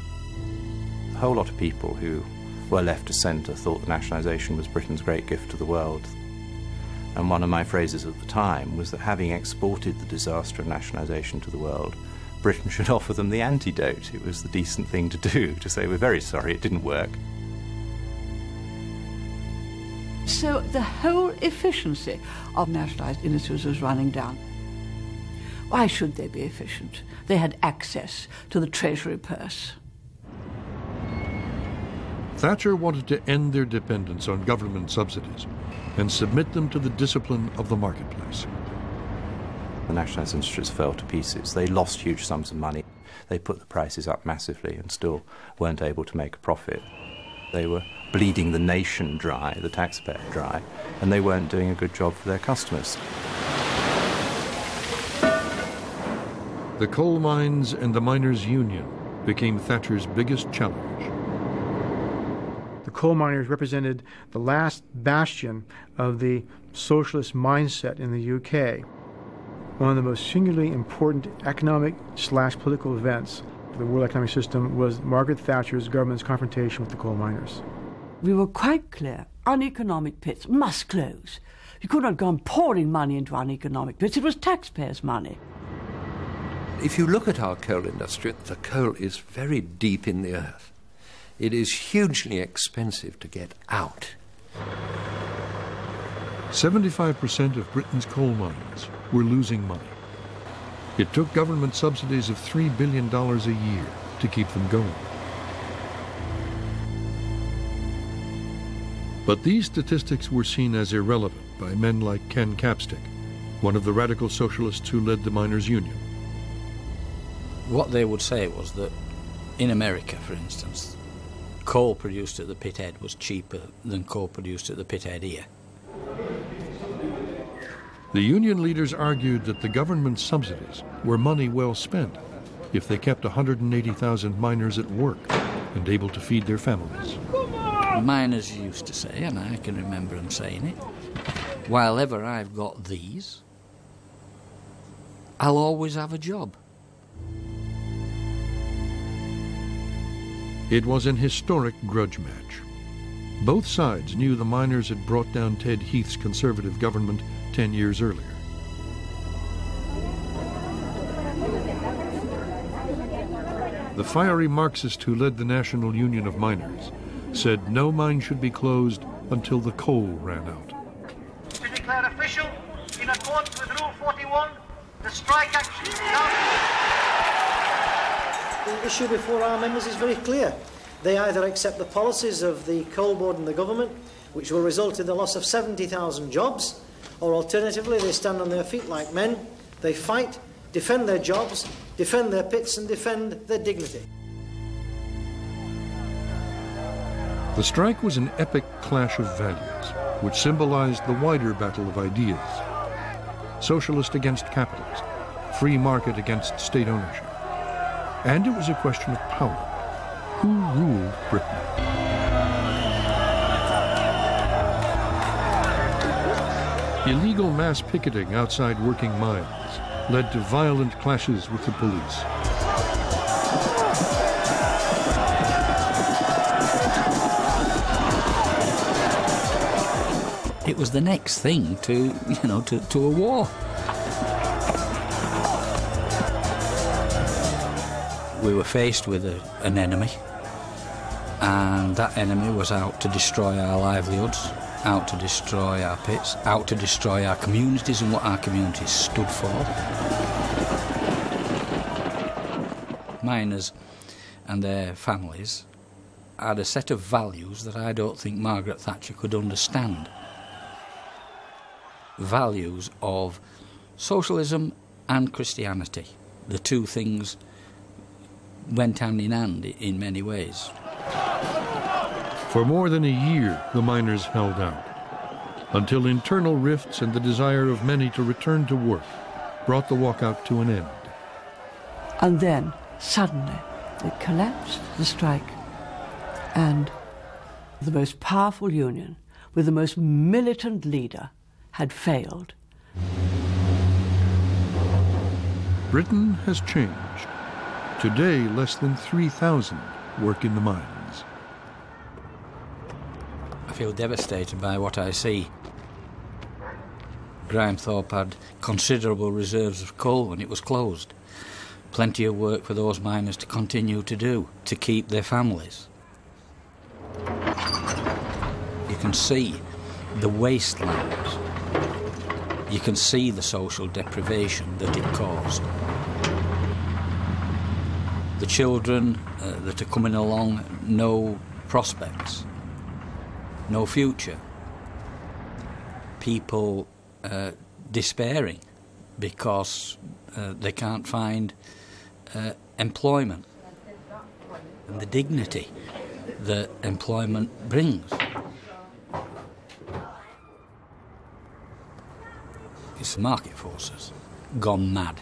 A whole lot of people who were left of centre thought that nationalisation was Britain's great gift to the world. And one of my phrases at the time was that having exported the disaster of nationalisation to the world, Britain should offer them the antidote. It was the decent thing to do, to say, we're very sorry, it didn't work. So the whole efficiency of nationalised industries was running down. Why should they be efficient? They had access to the treasury purse. Thatcher wanted to end their dependence on government subsidies and submit them to the discipline of the marketplace. The nationalised industries fell to pieces. They lost huge sums of money. They put the prices up massively and still weren't able to make a profit. They were bleeding the nation dry, the taxpayer dry, and they weren't doing a good job for their customers. The coal mines and the miners' union became Thatcher's biggest challenge. The coal miners represented the last bastion of the socialist mindset in the UK. One of the most singularly important economic/political events of the world economic system was Margaret Thatcher's government's confrontation with the coal miners. We were quite clear, uneconomic pits must close. You could not go on pouring money into uneconomic pits. It was taxpayers' money. If you look at our coal industry, the coal is very deep in the earth. It is hugely expensive to get out. 75% of Britain's coal mines were losing money. It took government subsidies of $3 billion a year to keep them going. But these statistics were seen as irrelevant by men like Ken Capstick, one of the radical socialists who led the miners' union. What they would say was that in America, for instance, coal produced at the pit head was cheaper than coal produced at the pit head here. The union leaders argued that the government subsidies were money well spent if they kept 180,000 miners at work and able to feed their families. Miners used to say, and I can remember them saying it, while ever I've got these, I'll always have a job. It was an historic grudge match. Both sides knew the miners had brought down Ted Heath's Conservative government 10 years earlier. The fiery Marxist who led the National Union of Miners said no mine should be closed until the coal ran out. strike action. The issue before our members is very clear. They either accept the policies of the Coal Board and the government, which will result in the loss of 70,000 jobs, or alternatively they stand on their feet like men, they fight, defend their jobs, defend their pits and defend their dignity. The strike was an epic clash of values, which symbolized the wider battle of ideas. Socialist against capitalist, free market against state ownership. And it was a question of power. Who ruled Britain? Illegal mass picketing outside working mines led to violent clashes with the police. It was the next thing to a war. We were faced with an enemy, and that enemy was out to destroy our livelihoods, out to destroy our pits, out to destroy our communities and what our communities stood for. Miners and their families had a set of values that I don't think Margaret Thatcher could understand. Values of socialism and Christianity. The two things went hand in hand in many ways. For more than a year, the miners held out, until internal rifts and the desire of many to return to work brought the walkout to an end. And then, suddenly, it collapsed, the strike, and the most powerful union, with the most militant leader, had failed. Britain has changed. Today, less than 3,000 work in the mines. I feel devastated by what I see. Grimethorpe had considerable reserves of coal when it was closed. Plenty of work for those miners to continue to do, to keep their families. You can see the wastelands. You can see the social deprivation that it caused. The children that are coming along, no prospects, no future. People despairing because they can't find employment and the dignity that employment brings. It's the market forces gone mad.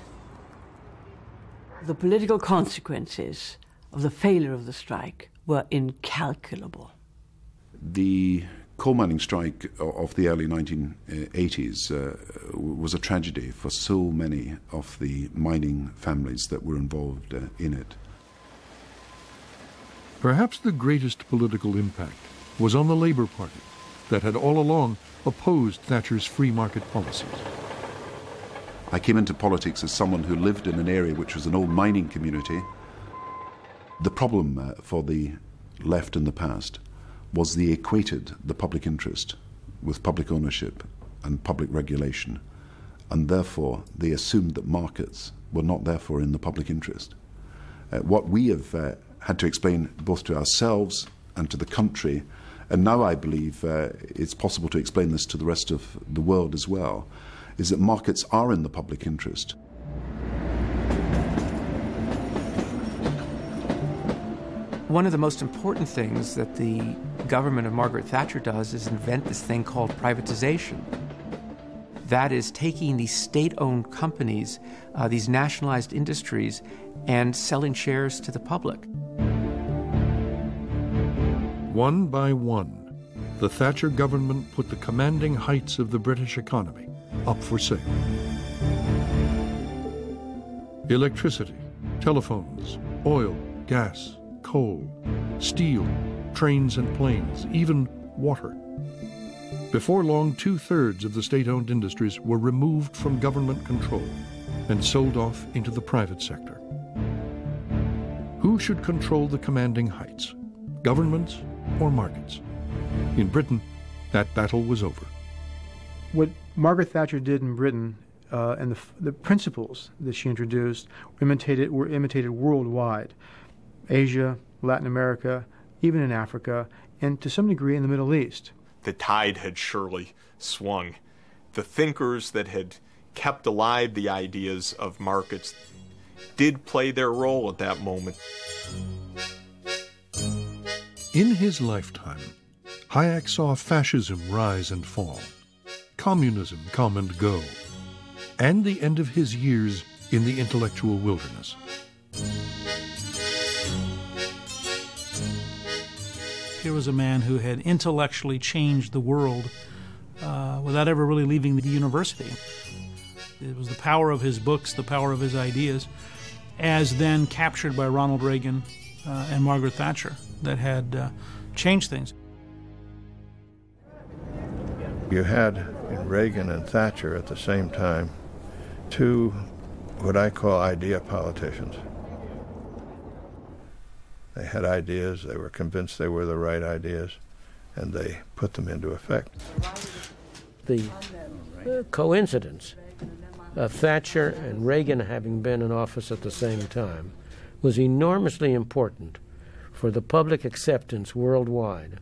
The political consequences of the failure of the strike were incalculable. The coal mining strike of the early 1980s was a tragedy for so many of the mining families that were involved in it. Perhaps the greatest political impact was on the Labour Party that had all along opposed Thatcher's free market policies. I came into politics as someone who lived in an area which was an old mining community. The problem for the left in the past was they equated the public interest with public ownership and public regulation, and therefore they assumed that markets were not therefore in the public interest. What we have had to explain both to ourselves and to the country, and now I believe it's possible to explain this to the rest of the world as well, is that markets are in the public interest. One of the most important things that the government of Margaret Thatcher does is invent this thing called privatization. That is taking these state-owned companies, these nationalized industries, and selling shares to the public. One by one, the Thatcher government put the commanding heights of the British economy up for sale. Electricity, telephones, oil, gas, coal, steel, trains and planes, even water. Before long, 2/3 of the state-owned industries were removed from government control and sold off into the private sector. Who should control the commanding heights, governments or markets? In Britain, that battle was over. What Margaret Thatcher did in Britain and the principles that she introduced were imitated worldwide. Asia, Latin America, even in Africa, and to some degree in the Middle East. The tide had surely swung. The thinkers that had kept alive the ideas of markets did play their role at that moment. In his lifetime, Hayek saw fascism rise and fall, communism come and go, and the end of his years in the intellectual wilderness. Here was a man who had intellectually changed the world without ever really leaving the university. It was the power of his books, the power of his ideas, as then captured by Ronald Reagan and Margaret Thatcher, that had changed things. You had in Reagan and Thatcher at the same time two what I call idea politicians. They had ideas, they were convinced they were the right ideas, and they put them into effect. The coincidence of Thatcher and Reagan having been in office at the same time was enormously important for the public acceptance worldwide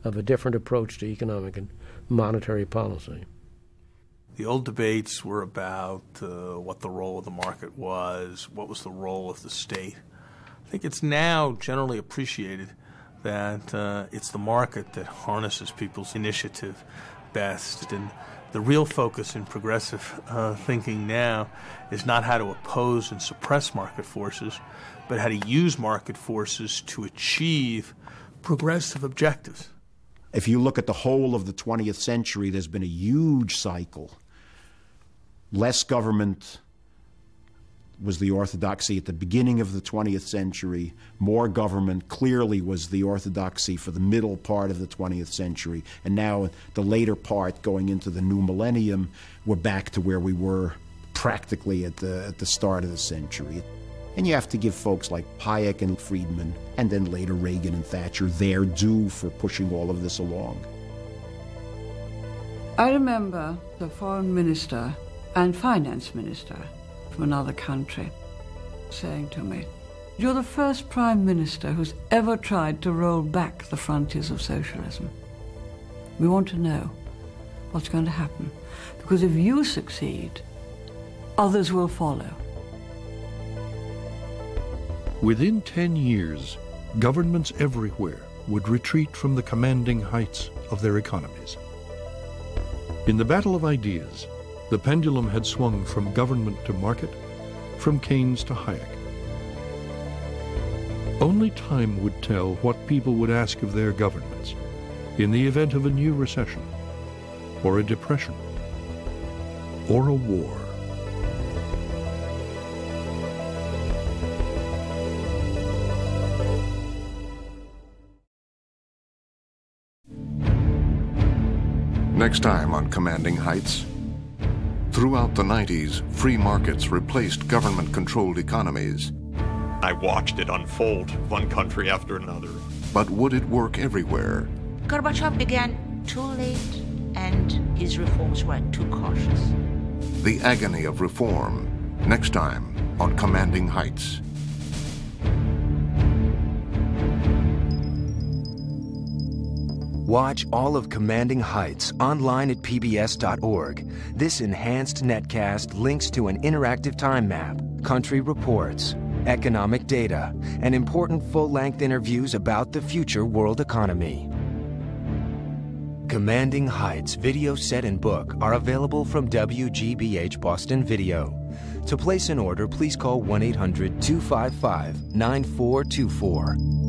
of a different approach to economic and monetary policy. The old debates were about what the role of the market was, what was the role of the state. I think it's now generally appreciated that it's the market that harnesses people's initiative best. And the real focus in progressive thinking now is not how to oppose and suppress market forces, but how to use market forces to achieve progressive objectives. If you look at the whole of the 20th century, there's been a huge cycle. Less government was the orthodoxy at the beginning of the 20th century. More government clearly was the orthodoxy for the middle part of the 20th century. And now the later part, going into the new millennium, we're back to where we were practically at the start of the century. And you have to give folks like Hayek and Friedman, and then later Reagan and Thatcher, their due for pushing all of this along. I remember the foreign minister and finance minister from another country saying to me, "You're the first prime minister who's ever tried to roll back the frontiers of socialism. We want to know what's going to happen, because if you succeed, others will follow." Within 10 years, governments everywhere would retreat from the commanding heights of their economies. In the battle of ideas, the pendulum had swung from government to market, from Keynes to Hayek. Only time would tell what people would ask of their governments in the event of a new recession, or a depression, or a war. Next time on Commanding Heights. Throughout the 90s, free markets replaced government-controlled economies. I watched it unfold, one country after another. But would it work everywhere? Gorbachev began too late, and his reforms were too cautious. The agony of reform. Next time on Commanding Heights. Watch all of Commanding Heights online at pbs.org. This enhanced netcast links to an interactive time map, country reports, economic data, and important full-length interviews about the future world economy. Commanding Heights video set and book are available from WGBH Boston Video. To place an order, please call 1-800-255-9424.